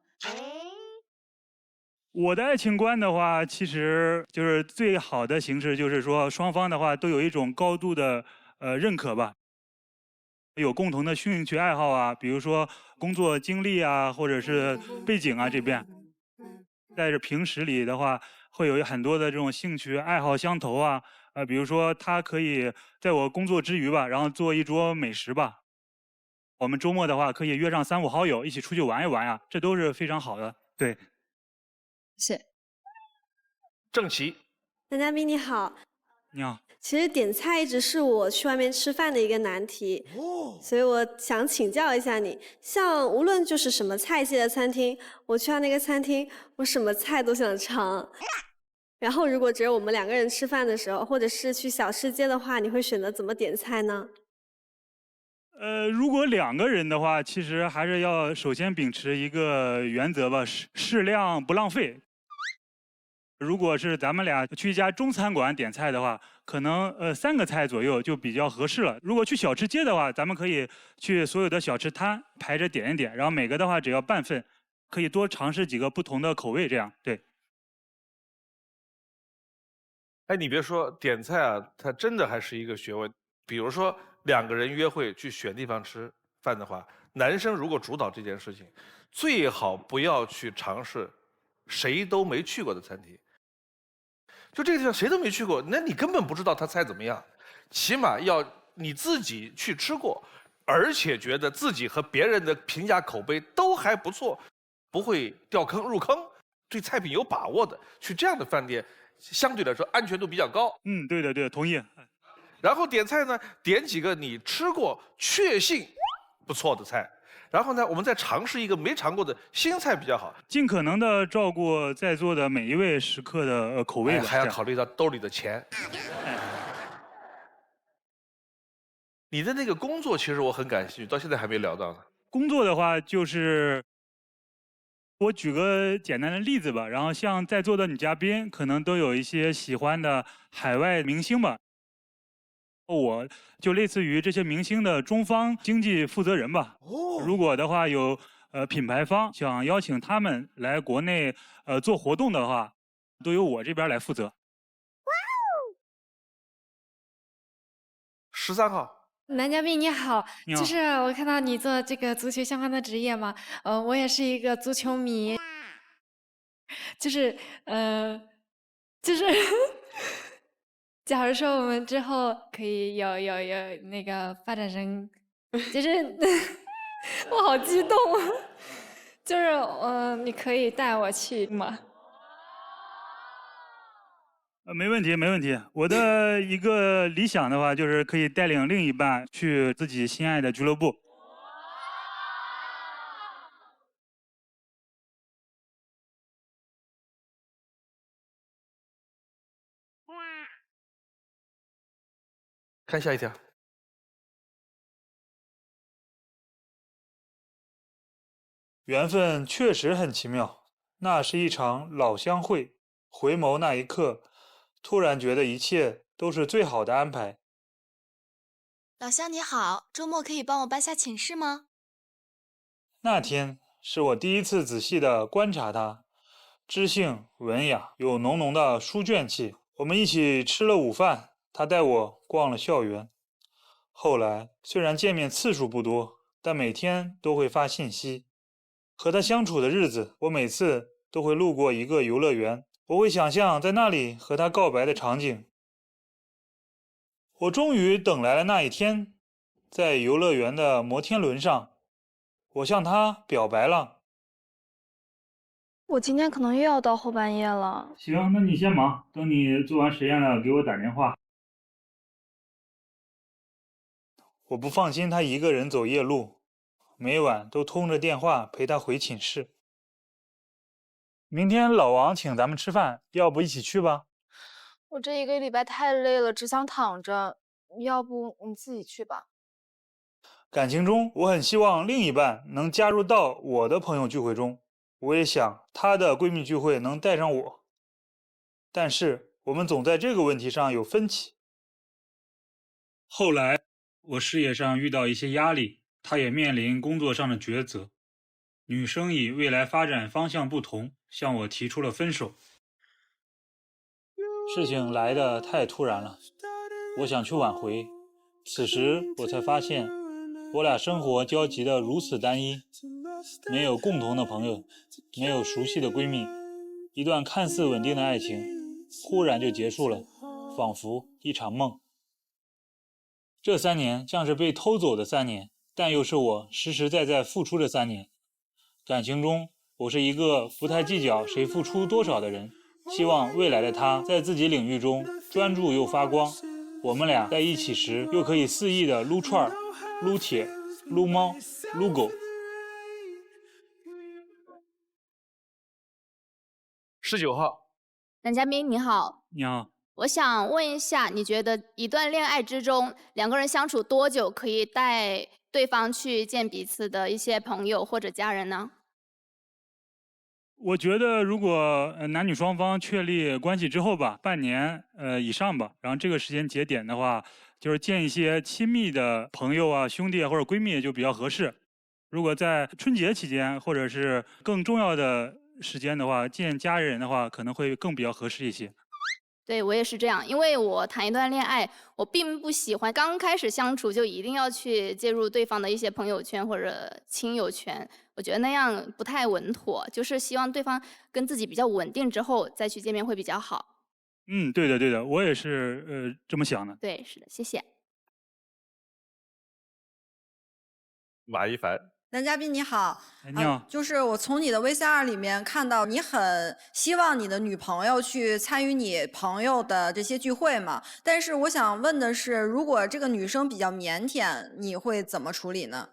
我的爱情观的话，其实就是最好的形式，就是说双方的话都有一种高度的认可吧，有共同的兴趣爱好啊，比如说工作经历啊，或者是背景啊这边，在这平时里的话，会有很多的这种兴趣爱好相投啊。比如说他可以在我工作之余吧，然后做一桌美食吧。我们周末的话，可以约上3、5好友一起出去玩一玩呀，这都是非常好的。对，谢谢。郑琦，男嘉宾你好。你好。其实点菜一直是我去外面吃饭的一个难题，所以我想请教一下你，像无论就是什么菜系的餐厅，我去到那个餐厅，我什么菜都想尝。然后，如果只有我们2个人吃饭的时候，或者是去小吃街的话，你会选择怎么点菜呢？如果2个人的话，其实还是要首先秉持一个原则吧，适量不浪费。如果是咱们俩去一家中餐馆点菜的话，可能3个菜左右就比较合适了。如果去小吃街的话，咱们可以去所有的小吃摊排着点一点，然后每个的话只要半份，可以多尝试几个不同的口味，这样对。哎，你别说，点菜啊，它真的还是一个学问。比如说2个人约会去选地方吃饭的话，男生如果主导这件事情，最好不要去尝试谁都没去过的餐厅。就这个地方谁都没去过，那你根本不知道他菜怎么样。起码要你自己去吃过，而且觉得自己和别人的评价口碑都还不错，不会掉坑入坑，对菜品有把握的，去这样的饭店。相对来说安全度比较高。对的，对的，同意。然后点菜呢，点几个你吃过、确信不错的菜，然后呢，我们再尝试一个没尝过的新菜比较好。尽可能的照顾在座的每一位食客的口味吧，还要考虑到兜里的钱。你的那个工作，其实我很感兴趣，到现在还没聊到呢。工作的话，就是我举个简单的例子吧，然后像在座的女嘉宾，可能都有一些喜欢的海外明星吧。我就类似于这些明星的中方经济负责人吧。如果的话有品牌方想邀请他们来国内做活动的话，都由我这边来负责。13号。男嘉宾你好，你好，就是我看到你做这个足球相关的职业嘛，我也是一个足球迷，就是假如说我们之后可以有那个发展成，就是我好激动啊，就是你可以带我去吗？没问题，没问题。我的一个理想的话，就是可以带领另一半去自己心爱的俱乐部。看下一条。缘分确实很奇妙，那是一场老相会。回眸那一刻，突然觉得一切都是最好的安排。老乡你好，周末可以帮我搬下寝室吗？那天是我第一次仔细地观察他，知性文雅，有浓浓的书卷气。我们一起吃了午饭，他带我逛了校园。后来虽然见面次数不多，但每天都会发信息。和他相处的日子，我每次都会路过一个游乐园，我会想象在那里和她告白的场景。我终于等来了那一天，在游乐园的摩天轮上，我向她表白了。我今天可能又要到后半夜了。行，那你先忙，等你做完实验了给我打电话。我不放心她一个人走夜路，每晚都通着电话陪她回寝室。明天老王请咱们吃饭，要不一起去吧？我这1个礼拜太累了，只想躺着，要不你自己去吧。感情中，我很希望另一半能加入到我的朋友聚会中，我也想她的闺蜜聚会能带上我，但是我们总在这个问题上有分歧。后来，我事业上遇到一些压力，她也面临工作上的抉择。女生以未来发展方向不同，向我提出了分手。事情来得太突然了，我想去挽回。此时我才发现，我俩生活交集的如此单一，没有共同的朋友，没有熟悉的闺蜜，一段看似稳定的爱情，忽然就结束了，仿佛一场梦。这3年像是被偷走的3年，但又是我实实在在付出的3年。感情中，我是一个不太计较谁付出多少的人，希望未来的他在自己领域中专注又发光。我们俩在一起时，又可以肆意的撸串、撸铁、撸猫、撸狗。19号，男嘉宾你好，你好，我想问一下，你觉得一段恋爱之中，2个人相处多久可以带对方去见彼此的一些朋友或者家人呢？我觉得如果男女双方确立关系之后吧，半年以上吧，然后这个时间节点的话，就是见一些亲密的朋友啊、兄弟啊或者闺蜜就比较合适。如果在春节期间或者是更重要的时间的话，见家人的话可能会更比较合适一些。对，我也是这样，因为我谈一段恋爱，我并不喜欢刚开始相处就一定要去介入对方的一些朋友圈或者亲友圈，我觉得那样不太稳妥，就是希望对方跟自己比较稳定之后再去见面会比较好。对的对的，我也是这么想的。对，是的，谢谢。马一凡。男嘉宾你好，你好，就是我从你的 VCR 里面看到你很希望你的女朋友去参与你朋友的这些聚会嘛，但是我想问的是，如果这个女生比较腼腆，你会怎么处理呢？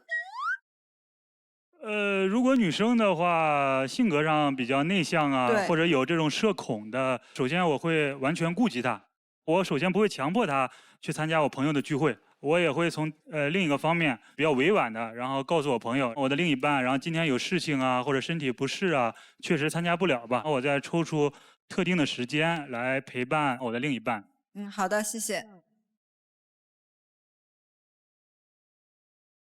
如果女生的话，性格上比较内向啊，或者有这种社恐的，首先我会完全顾及她。我首先不会强迫她去参加我朋友的聚会，我也会从另一个方面比较委婉的，然后告诉我朋友，我的另一半，然后今天有事情啊，或者身体不适啊，确实参加不了吧，我再抽出特定的时间来陪伴我的另一半。好的，谢谢。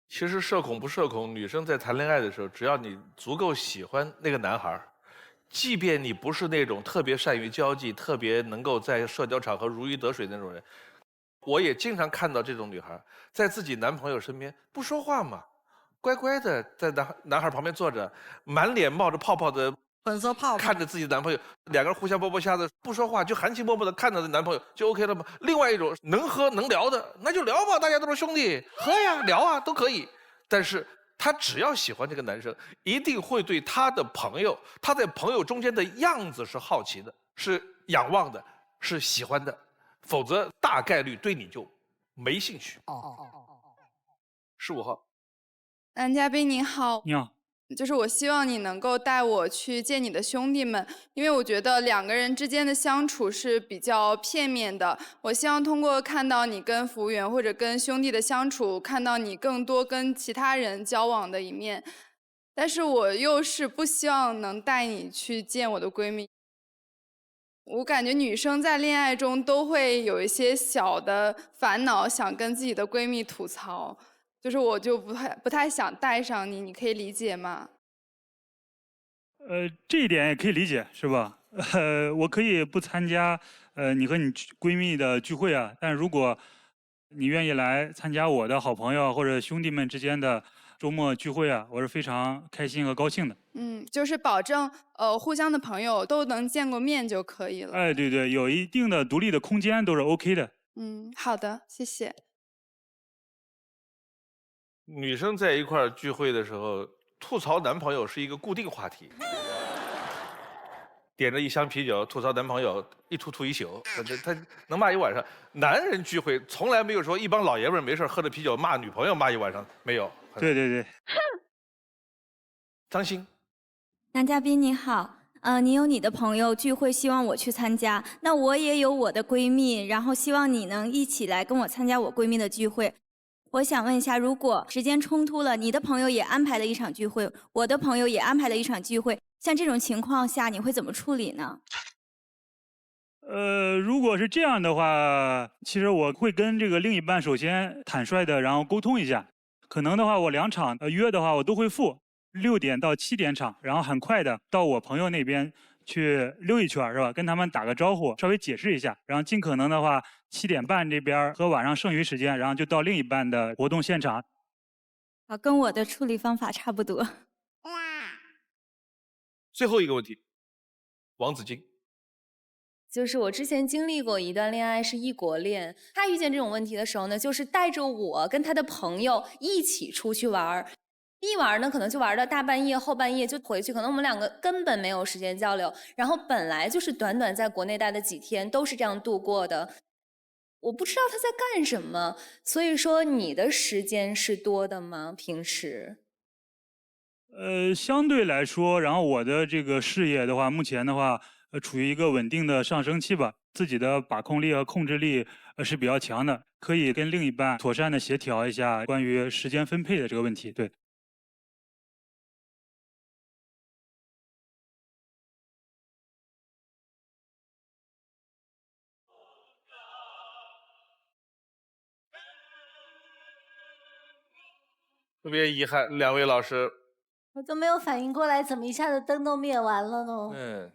其实社恐不社恐，女生在谈恋爱的时候，只要你足够喜欢那个男孩儿，即便你不是那种特别善于交际、特别能够在社交场合如鱼得水的那种人，我也经常看到这种女孩在自己男朋友身边不说话嘛，乖乖的在男孩旁边坐着，满脸冒着泡泡的粉色泡泡，看着自己的男朋友，两个人互相啵啵瞎子，不说话，就含情脉脉的看着男朋友，就 OK 了吗？另外一种能喝能聊的，那就聊吧，大家都是兄弟，喝呀聊啊都可以。但是他只要喜欢这个男生，一定会对他的朋友，他在朋友中间的样子是好奇的，是仰望的，是喜欢的，否则大概率对你就没兴趣。15号，男嘉宾您好。你好。就是我希望你能够带我去见你的兄弟们，因为我觉得2个人之间的相处是比较片面的。我希望通过看到你跟服务员或者跟兄弟的相处，看到你更多跟其他人交往的一面。但是我又是不希望能带你去见我的闺蜜。我感觉女生在恋爱中都会有一些小的烦恼，想跟自己的闺蜜吐槽。就是我就不太想带上你，你可以理解吗？这一点也可以理解，是吧？我可以不参加你和你闺蜜的聚会啊，但如果你愿意来参加我的好朋友或者兄弟们之间的周末聚会啊，我是非常开心和高兴的。就是保证互相的朋友都能见过面就可以了。哎，对对，有一定的独立的空间都是 OK 的。好的，谢谢。女生在一块儿聚会的时候，吐槽男朋友是一个固定话题。点着一箱啤酒吐槽男朋友，一吐一宿，他能骂一晚上。男人聚会从来没有说一帮老爷们儿没事喝着啤酒骂女朋友骂一晚上，没有。对对对。张欣，男嘉宾你好，你有你的朋友聚会，希望我去参加，那我也有我的闺蜜，然后希望你能一起来跟我参加我闺蜜的聚会。我想问一下，如果时间冲突了，你的朋友也安排了一场聚会，我的朋友也安排了一场聚会，像这种情况下，你会怎么处理呢？如果是这样的话，其实我会跟这个另一半首先坦率的，然后沟通一下。可能的话，我2场约的话，我都会赴，6点到7点场，然后很快的到我朋友那边去溜一圈，是吧？跟他们打个招呼，稍微解释一下，然后尽可能的话，7点半这边和晚上剩余时间，然后就到另一半的活动现场。跟我的处理方法差不多。最后一个问题，王子金。就是我之前经历过一段恋爱是异国恋，他遇见这种问题的时候呢，就是带着我跟他的朋友一起出去玩儿，一玩呢可能就玩到大半夜后半夜就回去，可能我们2个根本没有时间交流，然后本来就是短短在国内待的几天都是这样度过的，我不知道他在干什么，所以说你的时间是多的吗？平时？相对来说，然后我的这个事业的话，目前的话，处于一个稳定的上升期吧，自己的把控力和控制力是比较强的，可以跟另一半妥善的协调一下关于时间分配的这个问题。对。特别遗憾，2位老师。我都没有反应过来，怎么一下子灯都灭完了呢？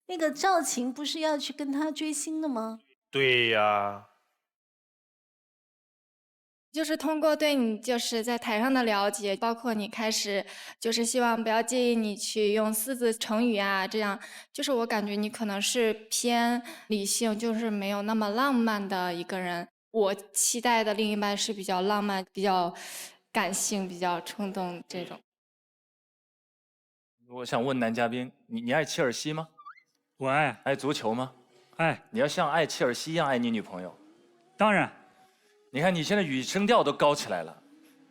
那个赵晴不是要去跟他追星的吗？对呀。就是通过对你就是在台上的了解，包括你开始就是希望不要介意你去用4字成语啊，这样就是我感觉你可能是偏理性，就是没有那么浪漫的一个人。我期待的另一半是比较浪漫、比较感性、比较冲动这种。我想问男嘉宾，你爱切尔西吗？我爱。爱足球吗？爱。你要像爱切尔西一样爱你女朋友？当然。你看你现在语声调都高起来了，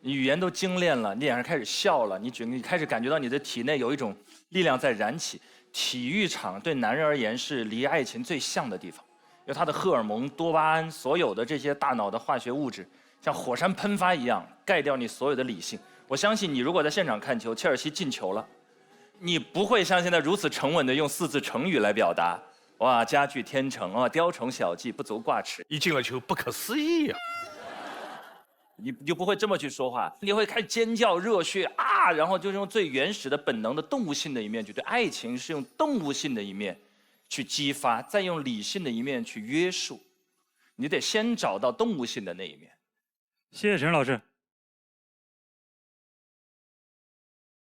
你语言都精炼了，你脸上开始笑了，你开始感觉到你的体内有一种力量在燃起。体育场对男人而言是离爱情最像的地方，因为它的荷尔蒙、多巴胺，所有的这些大脑的化学物质像火山喷发一样盖掉你所有的理性。我相信你如果在现场看球，切尔西进球了，你不会像现在如此沉稳的用4字成语来表达。哇，佳句天成啊，雕虫小技，不足挂齿。一进了球，不可思议啊！你就不会这么去说话，你会开始尖叫、热血啊，然后就用最原始的本能的动物性的一面去对爱情，是用动物性的一面去激发，再用理性的一面去约束。你得先找到动物性的那一面。谢谢陈老师。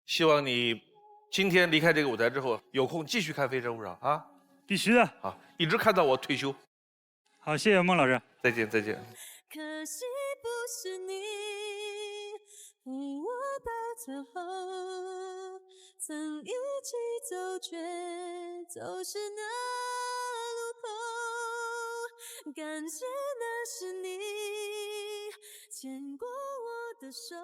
希望你今天离开这个舞台之后，有空继续看《非诚勿扰》啊！必须的。好，一直看到我退休。好，谢谢孟老师。再见，再见。可惜不是你陪我到最后，曾一起走却走失那路口，感谢那是你牵过我的手，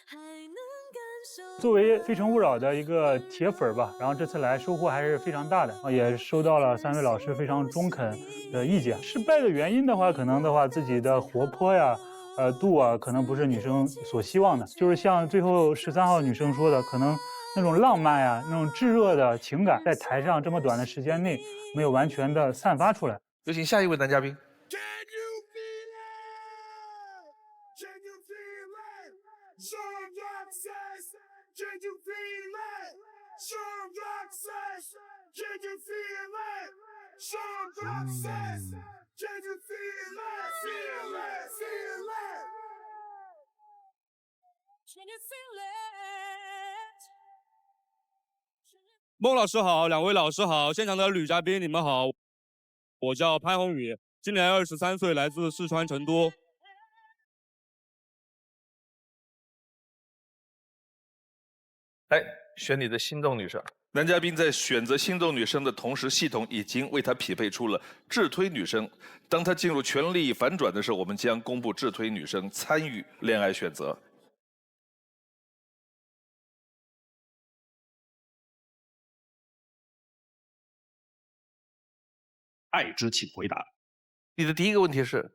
还能感受。作为《非诚勿扰》的一个铁粉吧，然后这次来收获还是非常大的，也收到了3位老师非常中肯的意见。失败的原因的话，可能的话自己的活泼呀、度啊，可能不是女生所希望的。就是像最后13号女生说的，可能那种浪漫呀、那种炙热的情感，在台上这么短的时间内没有完全的散发出来。有请下一位男嘉宾。Can you feel it? Sean Rock says, can you feel it? Sean Rock says, can you feel it? Feel it, feel it. 孟老师好，两位老师好，现场的女嘉宾你们好，我叫潘宏宇，今年23岁，来自四川成都。来选你的心动女生。男嘉宾在选择心动女生的同时，系统已经为他匹配出了智推女生。当他进入权力反转的时候，我们将公布智推女生参与恋爱选择。爱之请回答。你的第一个问题是？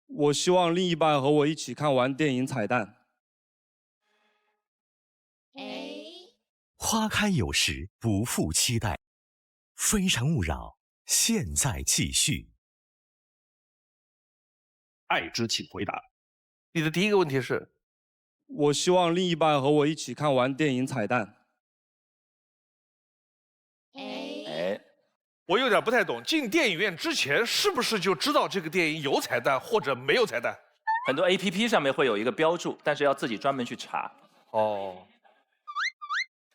我希望另一半和我一起看完电影彩蛋。花开有时，不负期待。非诚勿扰，现在继续。爱之请回答。你的第一个问题是？我希望另一半和我一起看完电影彩蛋。我有点不太懂，进电影院之前是不是就知道这个电影有彩蛋或者没有彩蛋？很多 APP 上面会有一个标注，但是要自己专门去查。哦。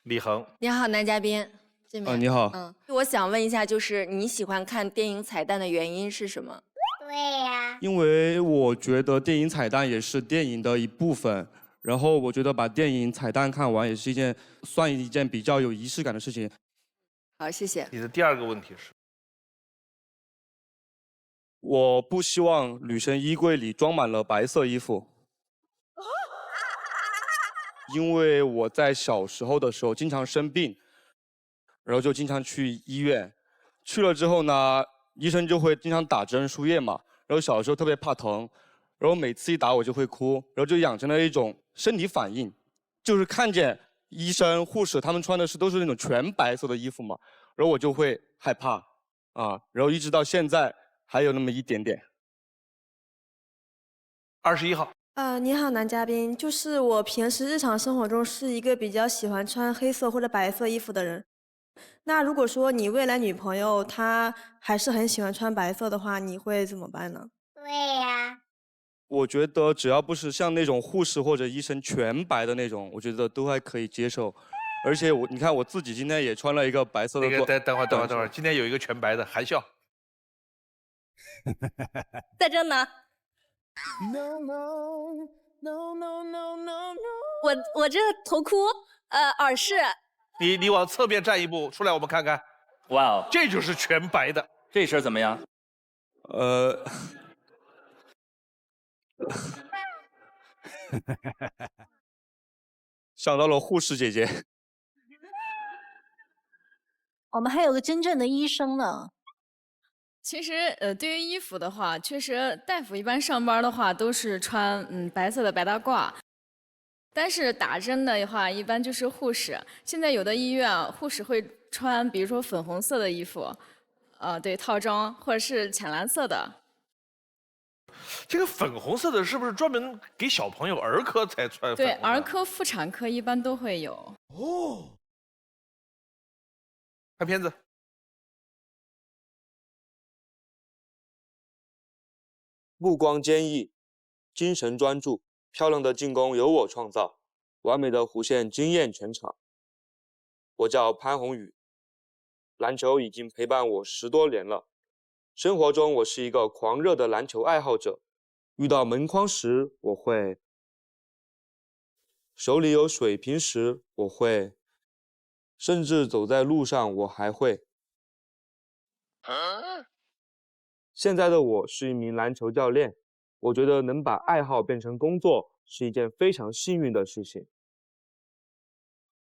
李恒，你好，男嘉宾。这边。你好。我想问一下，就是你喜欢看电影彩蛋的原因是什么？对呀。因为我觉得电影彩蛋也是电影的一部分，然后我觉得把电影彩蛋看完也是算一件比较有仪式感的事情。好，谢谢。你的第二个问题是？我不希望女生衣柜里装满了白色衣服，因为我在小时候的时候经常生病，然后就经常去医院，去了之后呢，医生就会经常打针输液嘛，然后小的时候特别怕疼，然后每次一打我就会哭，然后就养成了一种身体反应，就是看见医生、护士他们穿的都是那种全白色的衣服嘛，然后我就会害怕啊，然后一直到现在还有那么一点点。21号。你好，男嘉宾，就是我平时日常生活中是一个比较喜欢穿黑色或者白色衣服的人。那如果说你未来女朋友她还是很喜欢穿白色的话，你会怎么办呢？对呀。我觉得只要不是像那种护士或者医生全白的那种，我觉得都还可以接受。而且你看我自己今天也穿了一个白色的。等会儿，今天有一个全白的，含笑。在这呢。我这头箍，耳饰。你往侧面站一步，出来我们看看。哇哦，这就是全白的。这身怎么样？想到了护士姐姐。我们还有个真正的医生呢。其实，对于衣服的话，确实大夫一般上班的话都是穿白色的白大褂，但是打针的话一般就是护士。现在有的医院护士会穿，比如说粉红色的衣服，对，套装或者是浅蓝色的。这个粉红色的是不是专门给小朋友儿科才穿？对，儿科、妇产科一般都会有。哦。看片子。目光坚毅，精神专注，漂亮的进攻由我创造，完美的弧线惊艳全场。我叫潘宏宇，篮球已经陪伴我10多年了。生活中我是一个狂热的篮球爱好者，遇到门框时我会，手里有水瓶时我会，甚至走在路上我还会。现在的我是一名篮球教练，我觉得能把爱好变成工作是一件非常幸运的事情。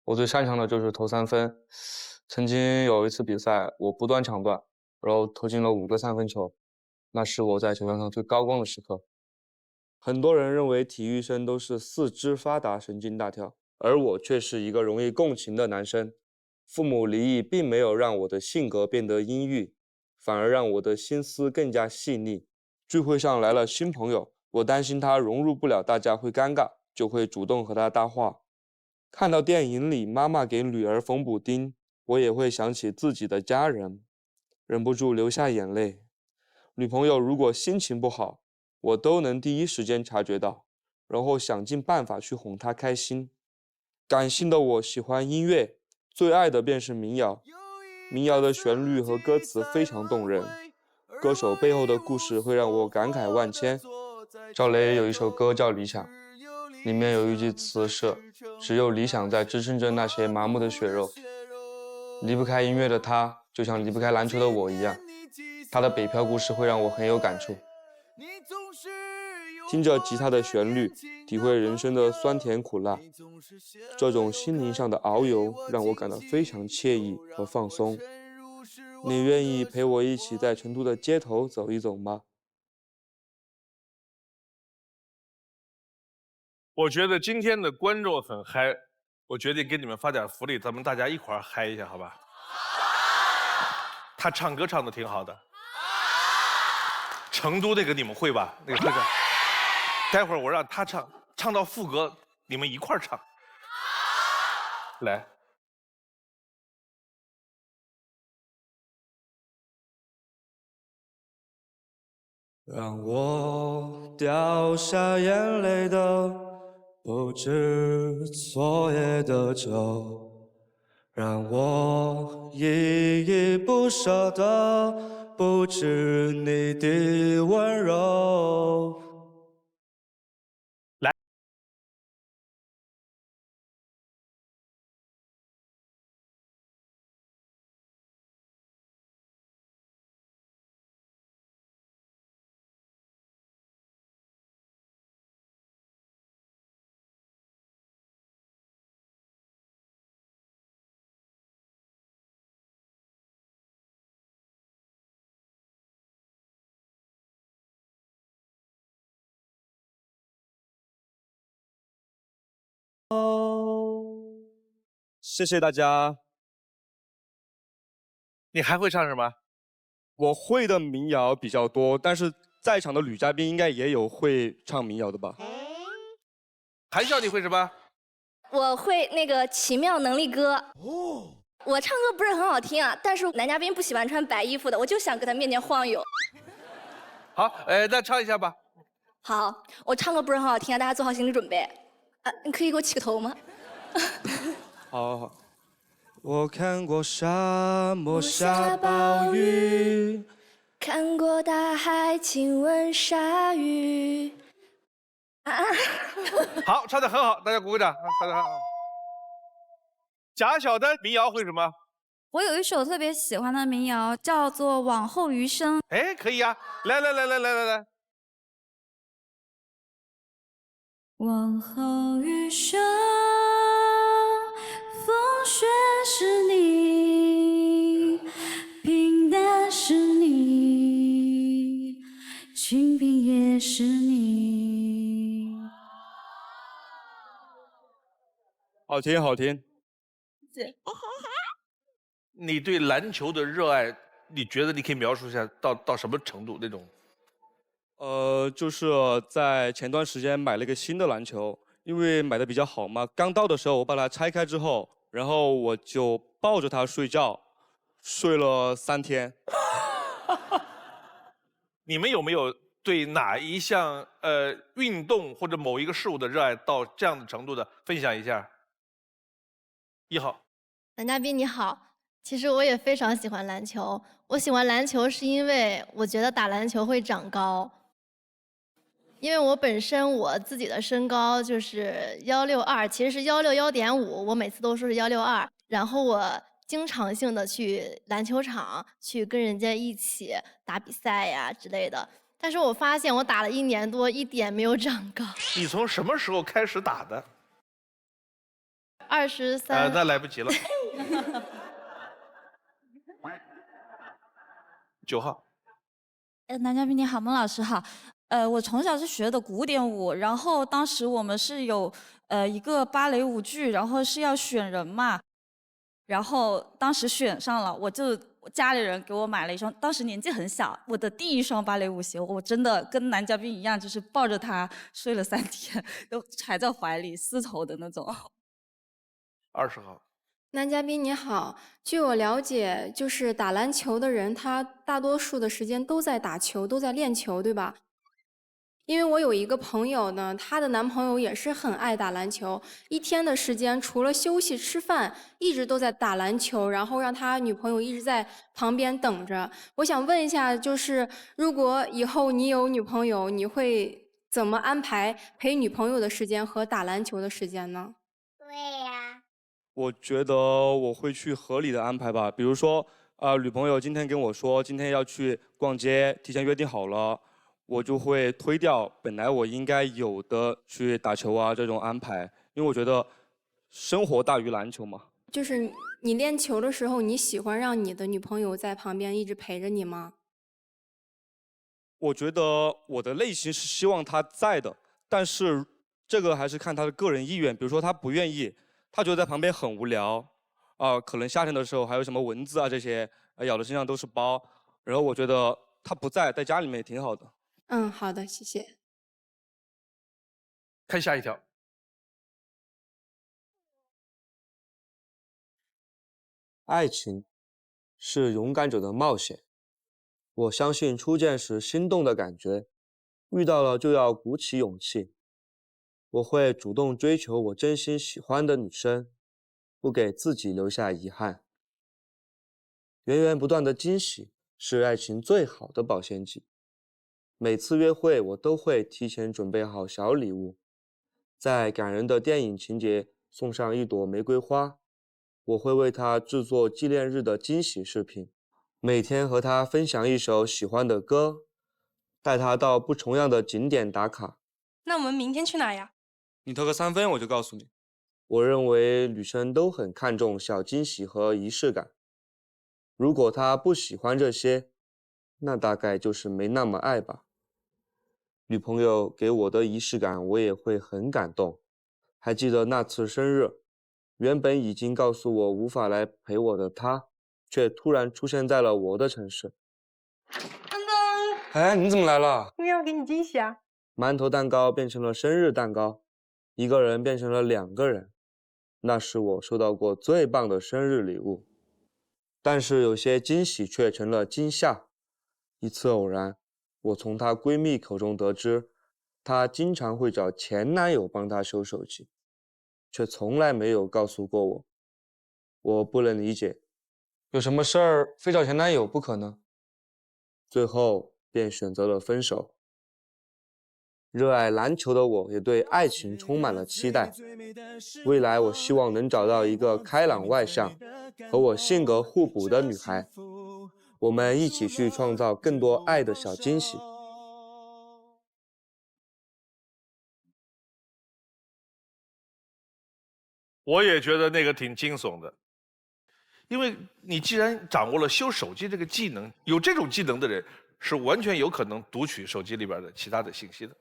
我最擅长的就是投3分，曾经有一次比赛，我不断抢断，然后投进了5个3分球，那是我在球场上最高光的时刻。很多人认为体育生都是四肢发达、神经大条，而我却是一个容易共情的男生。父母离异并没有让我的性格变得阴郁，反而让我的心思更加细腻。聚会上来了新朋友，我担心他融入不了大家会尴尬，就会主动和他搭话。看到电影里妈妈给女儿缝补丁，我也会想起自己的家人，忍不住流下眼泪。女朋友如果心情不好，我都能第一时间察觉到，然后想尽办法去哄她开心。感性的我喜欢音乐，最爱的便是民谣。民谣的旋律和歌词非常动人，歌手背后的故事会让我感慨万千。赵雷有一首歌叫《理想》，里面有一句词是“只有理想在支撑着那些麻木的血肉”。离不开音乐的他，就像离不开篮球的我一样，他的北漂故事会让我很有感触。听着吉他的旋律，体会人生的酸甜苦辣，这种心灵上的遨游让我感到非常惬意和放松。你愿意陪我一起在成都的街头走一走吗？我觉得今天的观众很嗨，我决定给你们发点福利，咱们大家一块儿嗨一下，好吧？他唱歌唱的挺好的，成都那个你们会吧？那个会唱。待会儿我让他唱，唱到副歌，你们一块儿唱。来。让我掉下眼泪的不止昨夜的酒，让我依依不舍的不止你的温柔。谢谢大家。你还会唱什么？我会的民谣比较多，但是在场的女嘉宾应该也有会唱民谣的吧？韩笑，你会什么？我会那个奇妙能力歌。哦。我唱歌不是很好听啊，但是男嘉宾不喜欢穿白衣服的，我就想搁他面前晃悠。好，那唱一下吧。好，我唱歌不是很好听啊，大家做好心理准备。你可以给我起个头吗？好好好。我看过沙漠下暴雨，看过大海亲吻鲨鱼。好，唱得很好，大家鼓鼓掌，唱得很好。贾晓丹民谣会什么？我有一首特别喜欢的民谣，叫做《往后余生》。哎，可以啊，来。往后余生，风雪是你，平淡是你，清贫也是你。好听好听。你对篮球的热爱，你觉得你可以描述一下到什么程度那种？就是在前段时间买了一个新的篮球，因为买的比较好嘛，刚到的时候我把它拆开之后，然后我就抱着它睡觉，睡了3天。你们有没有对哪一项运动或者某一个事物的热爱到这样的程度的分享一下？1号，男嘉宾你好，其实我也非常喜欢篮球。我喜欢篮球是因为我觉得打篮球会长高。因为我本身我自己的身高就是162，其实是161.5，我每次都说是162。然后我经常性的去篮球场去跟人家一起打比赛呀之类的。但是我发现我打了1年多，一点没有长高。你从什么时候开始打的？23。那来不及了。9号。男嘉宾你好，孟老师好。我从小是学的古典舞，然后当时我们是有一个芭蕾舞剧，然后是要选人嘛，然后当时选上了，我家里人给我买了一双，当时年纪很小，我的第1双芭蕾舞鞋，我真的跟男嘉宾一样，就是抱着它睡了3天，都揣在怀里丝绸的那种。20号。男嘉宾你好，据我了解，就是打篮球的人，他大多数的时间都在打球，都在练球，对吧？因为我有一个朋友呢，她的男朋友也是很爱打篮球，一天的时间除了休息吃饭，一直都在打篮球，然后让他女朋友一直在旁边等着。我想问一下，就是如果以后你有女朋友，你会怎么安排陪女朋友的时间和打篮球的时间呢？我觉得我会去合理的安排吧，比如说，女朋友今天跟我说今天要去逛街，提前约定好了，我就会推掉本来我应该有的去打球啊这种安排，因为我觉得生活大于篮球嘛。就是你练球的时候，你喜欢让你的女朋友在旁边一直陪着你吗？我觉得我的内心是希望她在的，但是这个还是看她的个人意愿。比如说她不愿意，她觉得在旁边很无聊，可能夏天的时候还有什么蚊子啊这些，咬的身上都是包。然后我觉得她不在家里面也挺好的。嗯，好的，谢谢。看下一条。爱情是勇敢者的冒险。我相信初见时心动的感觉，遇到了就要鼓起勇气。我会主动追求我真心喜欢的女生，不给自己留下遗憾。源源不断的惊喜是爱情最好的保鲜剂。每次约会我都会提前准备好小礼物，在感人的电影情节送上一朵玫瑰花。我会为她制作纪念日的惊喜视频，每天和她分享一首喜欢的歌，带她到不重样的景点打卡。那我们明天去哪呀？你投个3分，我就告诉你。我认为女生都很看重小惊喜和仪式感。如果她不喜欢这些，那大概就是没那么爱吧。女朋友给我的仪式感，我也会很感动。还记得那次生日，原本已经告诉我无法来陪我的她，却突然出现在了我的城市。噔噔，哎，你怎么来了？因为要给你惊喜啊。馒头蛋糕变成了生日蛋糕，一个人变成了2个人，那是我收到过最棒的生日礼物。但是有些惊喜却成了惊吓。一次偶然，我从她闺蜜口中得知，她经常会找前男友帮她修手机，却从来没有告诉过我。我不能理解，有什么事儿非找前男友不可呢？最后便选择了分手。热爱篮球的我也对爱情充满了期待。未来我希望能找到一个开朗外向、和我性格互补的女孩，我们一起去创造更多爱的小惊喜。我也觉得那个挺惊悚的，因为你既然掌握了修手机这个技能，有这种技能的人是完全有可能读取手机里边的其他的信息的。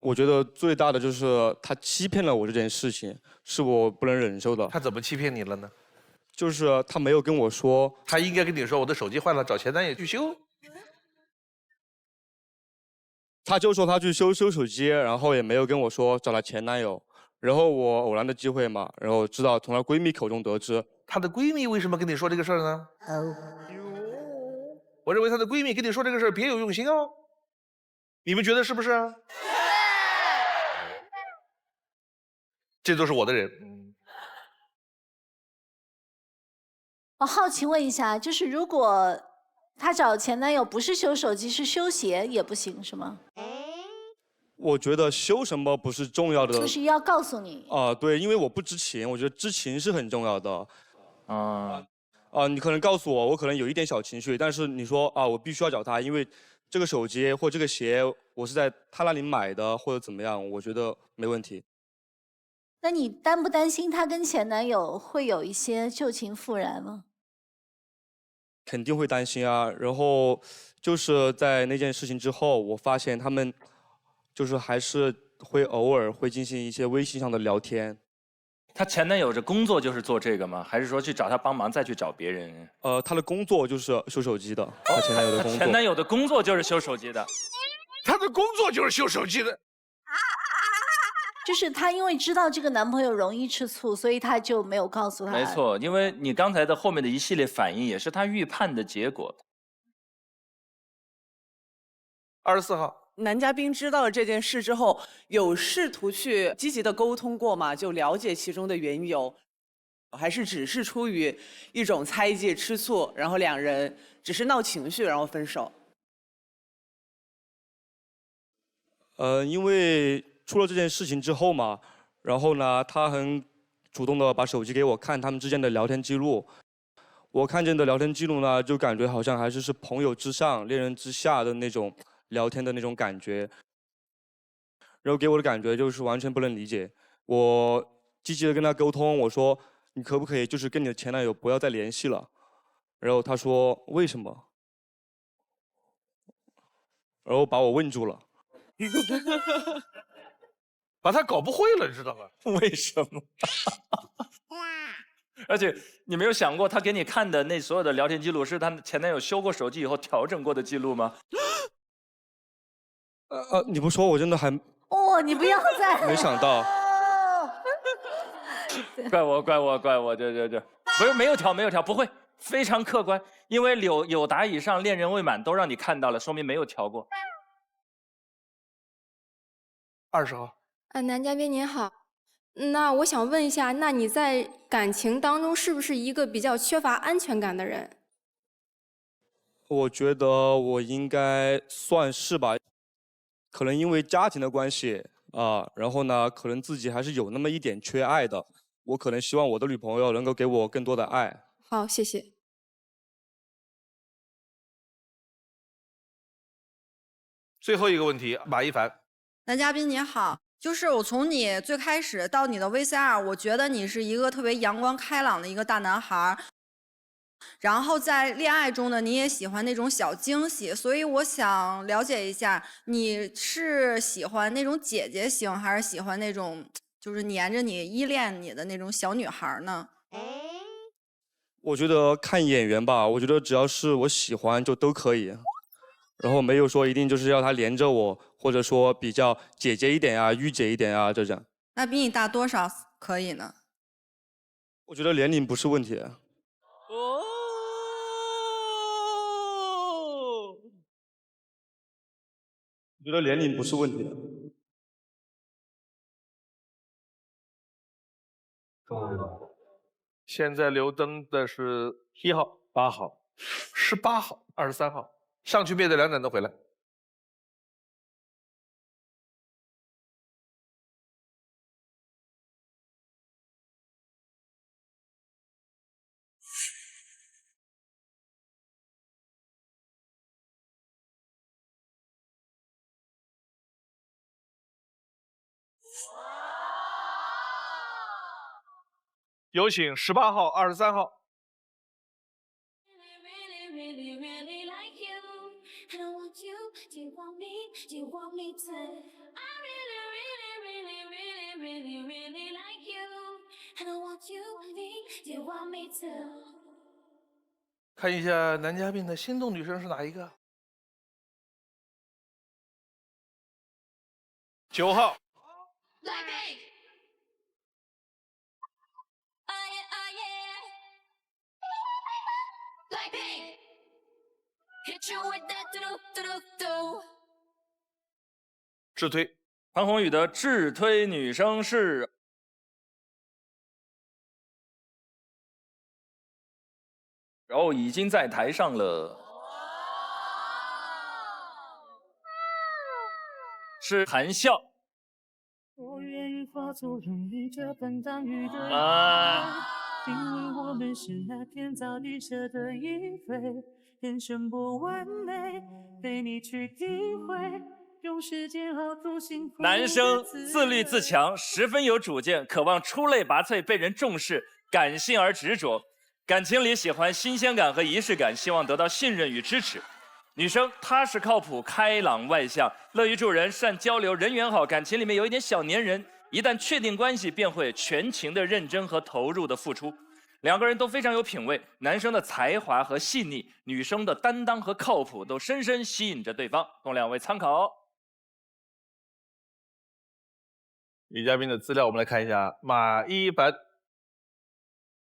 我觉得最大的就是他欺骗了我这件事情，是我不能忍受的。他怎么欺骗你了呢？就是他没有跟我说，他应该跟你说我的手机坏了，找前男友去修。他就说他去修手机，然后也没有跟我说找她前男友。然后我偶然的机会嘛，然后知道从她闺蜜口中得知，她的闺蜜为什么跟你说这个事儿呢？我认为她的闺蜜跟你说这个事儿别有用心哦，你们觉得是不是啊？这都是我的人。我好奇问一下，就是如果她找前男友不是修手机，是修鞋也不行是吗？我觉得修什么不是重要的，就是要告诉你。对，因为我不知情，我觉得知情是很重要的。你可能告诉我，我可能有一点小情绪，但是你说我必须要找他，因为这个手机或这个鞋我是在他那里买的，或者怎么样，我觉得没问题。那你担不担心她跟前男友会有一些旧情复燃吗？肯定会担心啊。然后就是在那件事情之后，我发现他们就是还是会偶尔会进行一些微信上的聊天。她前男友这工作就是做这个吗？还是说去找她帮忙再去找别人？她的工作就是修手机的。她前男友的工作。前男友的工作就是修手机的。她的工作就是修手机的。就是她因为知道这个男朋友容易吃醋，所以她就没有告诉他。没错，因为你刚才的后面的一系列反应也是她预判的结果。24号，男嘉宾知道了这件事之后，有试图去积极的沟通过吗？就了解其中的缘由，还是只是出于一种猜忌、吃醋，然后两人只是闹情绪，然后分手？因为出了这件事情之后嘛，然后呢，他很主动的把手机给我看他们之间的聊天记录。我看见的聊天记录呢，就感觉好像还是朋友之上、恋人之下的那种聊天的那种感觉。然后给我的感觉就是完全不能理解。我积极的跟他沟通，我说你可不可以就是跟你的前男友不要再联系了？然后他说为什么？然后把我问住了。把他搞不会了，你知道吗？为什么？而且你没有想过，他给你看的那所有的聊天记录，是他前男友修过手机以后调整过的记录吗？你不说我真的还哦，你不要再没想到。怪我，这不是没有调，不会，非常客观，因为有答以上恋人未满都让你看到了，说明没有调过。20号。男嘉宾您好，那我想问一下，那你在感情当中是不是一个比较缺乏安全感的人？我觉得我应该算是吧，可能因为家庭的关系啊，然后呢，可能自己还是有那么一点缺爱的。我可能希望我的女朋友能够给我更多的爱。好，谢谢。最后一个问题，马一凡。男嘉宾你好，就是我从你最开始到你的 VCR， 我觉得你是一个特别阳光开朗的一个大男孩。然后在恋爱中呢，你也喜欢那种小惊喜，所以我想了解一下，你是喜欢那种姐姐型，还是喜欢那种就是黏着你、依恋你的那种小女孩呢？我觉得看眼缘吧，我觉得只要是我喜欢就都可以，然后没有说一定就是要她黏着我，或者说比较姐姐一点啊、御姐一点啊这样。那比你大多少可以呢？我觉得年龄不是问题。我觉得年龄不是问题。现在留灯的是7号、8号、18号、23号，上去灭的2盏灯回来。有请18号、23号。看一下男嘉宾的心动女生是哪一个？9号。智推，潘虹宇的智推女生是已经在台上了，是韩笑。我愿意化作拥有这般当雨的因为我们是那天早地舍的一对，人生不完美，陪你去体会，用时间好出幸福。男生自律自强，十分有主见，渴望出类拔萃，被人重视，感性而执着。感情里喜欢新鲜感和仪式感，希望得到信任与支持。女生踏实靠谱，开朗外向，乐于助人，善交流，人缘好，感情里面有一点小粘人。一旦确定关系，便会全情的认真和投入的付出。两个人都非常有品味，男生的才华和细腻，女生的担当和靠谱，都深深吸引着对方，供两位参考。女嘉宾的资料我们来看一下，马一凡，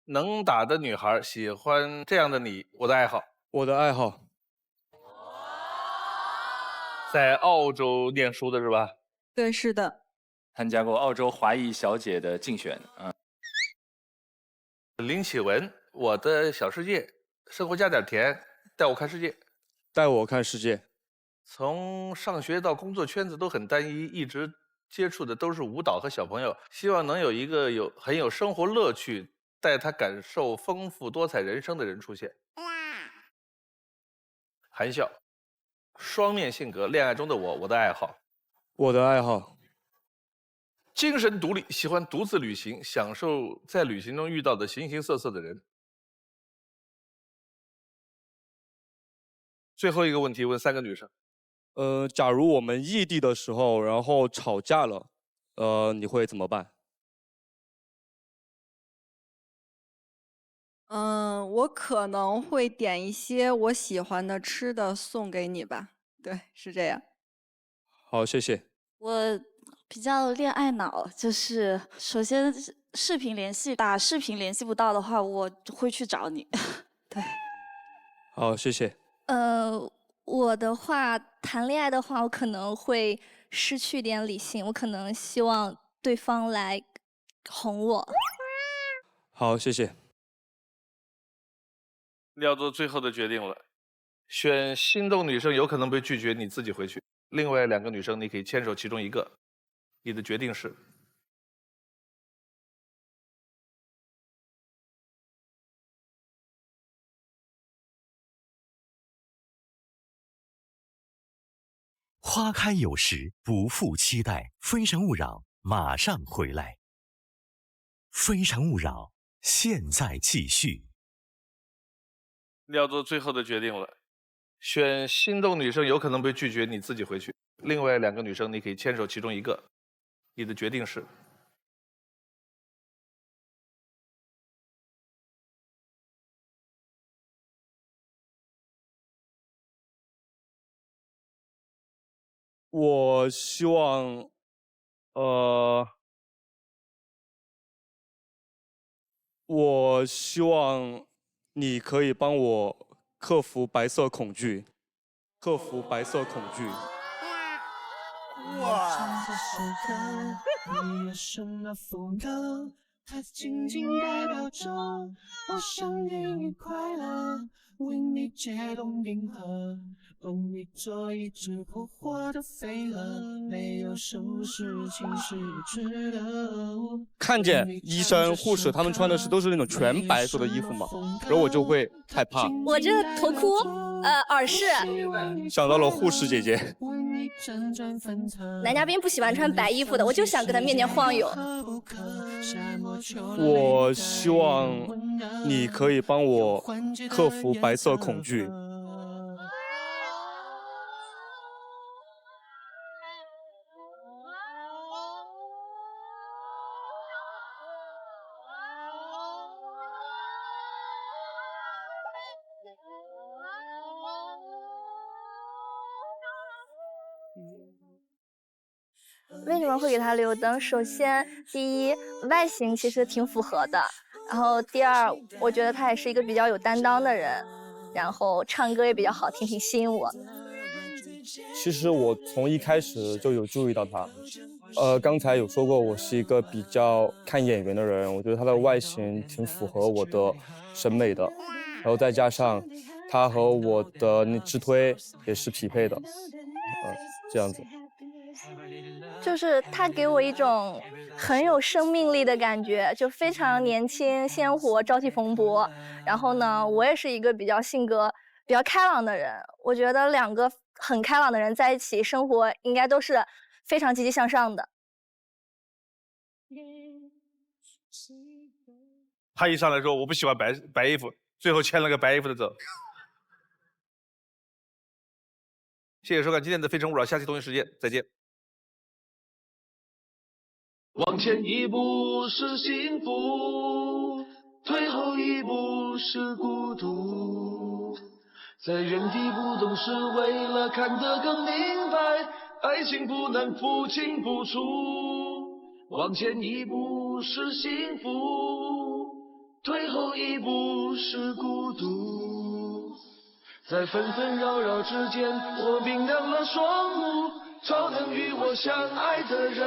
能打的女孩，喜欢这样的你，我的爱好。我的爱好。在澳洲念书的是吧？对，是的。参加过澳洲华裔小姐的竞选啊。林启文，我的小世界，生活加点甜，带我看世界。带我看世界。从上学到工作圈子都很单一，一直接触的都是舞蹈和小朋友，希望能有一个很有生活乐趣，带他感受丰富多彩人生的人出现。含笑，双面性格，恋爱中的我，我的爱好。我的爱好。精神独立，喜欢独自旅行，享受在旅行中遇到的形形色色的人。最后一个问题问3个女生。假如我们异地的时候，然后吵架了，你会怎么办？我可能会点一些我喜欢的吃的送给你吧。对，是这样。好，谢谢。我比较恋爱脑，就是首先视频联系，打视频联系不到的话，我会去找你。对。好，谢谢。我的话，谈恋爱的话，我可能会失去点理性，我可能希望对方来哄我。好，谢谢。要做最后的决定了，选心动女生有可能被拒绝，你自己回去。另外2个女生你可以牵手其中一个，你的决定是。花开有时，不负期待。非诚勿扰，马上回来。非诚勿扰，现在继续。要做最后的决定了，选心动女生有可能被拒绝，你自己回去。另外2个女生你可以牵手其中一个，你的决定是。我希望，我希望你可以帮我克服白色恐惧，克服白色恐惧。哇！你有什么风格？它仅仅代表着我想给你快乐，为你解冻冰河，供你做一只扑火的飞蛾，没有什么事情是不值得。看见医生、护士他们穿的都是那种全白色的衣服嘛，然后我就会害怕。我这头箍，耳饰。想到了护士姐姐。男嘉宾不喜欢穿白衣服的，我就想搁他面前晃悠。我希望你可以帮我克服白色恐惧。为什么会给他留灯？首先，第一，外形其实挺符合的。然后第二，我觉得他也是一个比较有担当的人，然后唱歌也比较好听，挺吸引我。其实我从一开始就有注意到他。刚才有说过，我是一个比较看眼缘的人，我觉得他的外形挺符合我的审美的，然后再加上他和我的那直推也是匹配的，这样子。就是他给我一种很有生命力的感觉，就非常年轻、鲜活、朝气蓬勃。然后呢，我也是一个比较性格比较开朗的人，我觉得2个很开朗的人在一起生活，应该都是非常积极向上的。他一上来说我不喜欢白衣服，最后牵了个白衣服的走。谢谢收看今天的《非诚勿扰》，下期同一时间再见。往前一步是幸福，退后一步是孤独，在原地不动是为了看得更明白，爱情不能不清不楚。往前一步是幸福，退后一步是孤独，在纷纷扰扰之间，我冰凉了双目，超能与我相爱的人。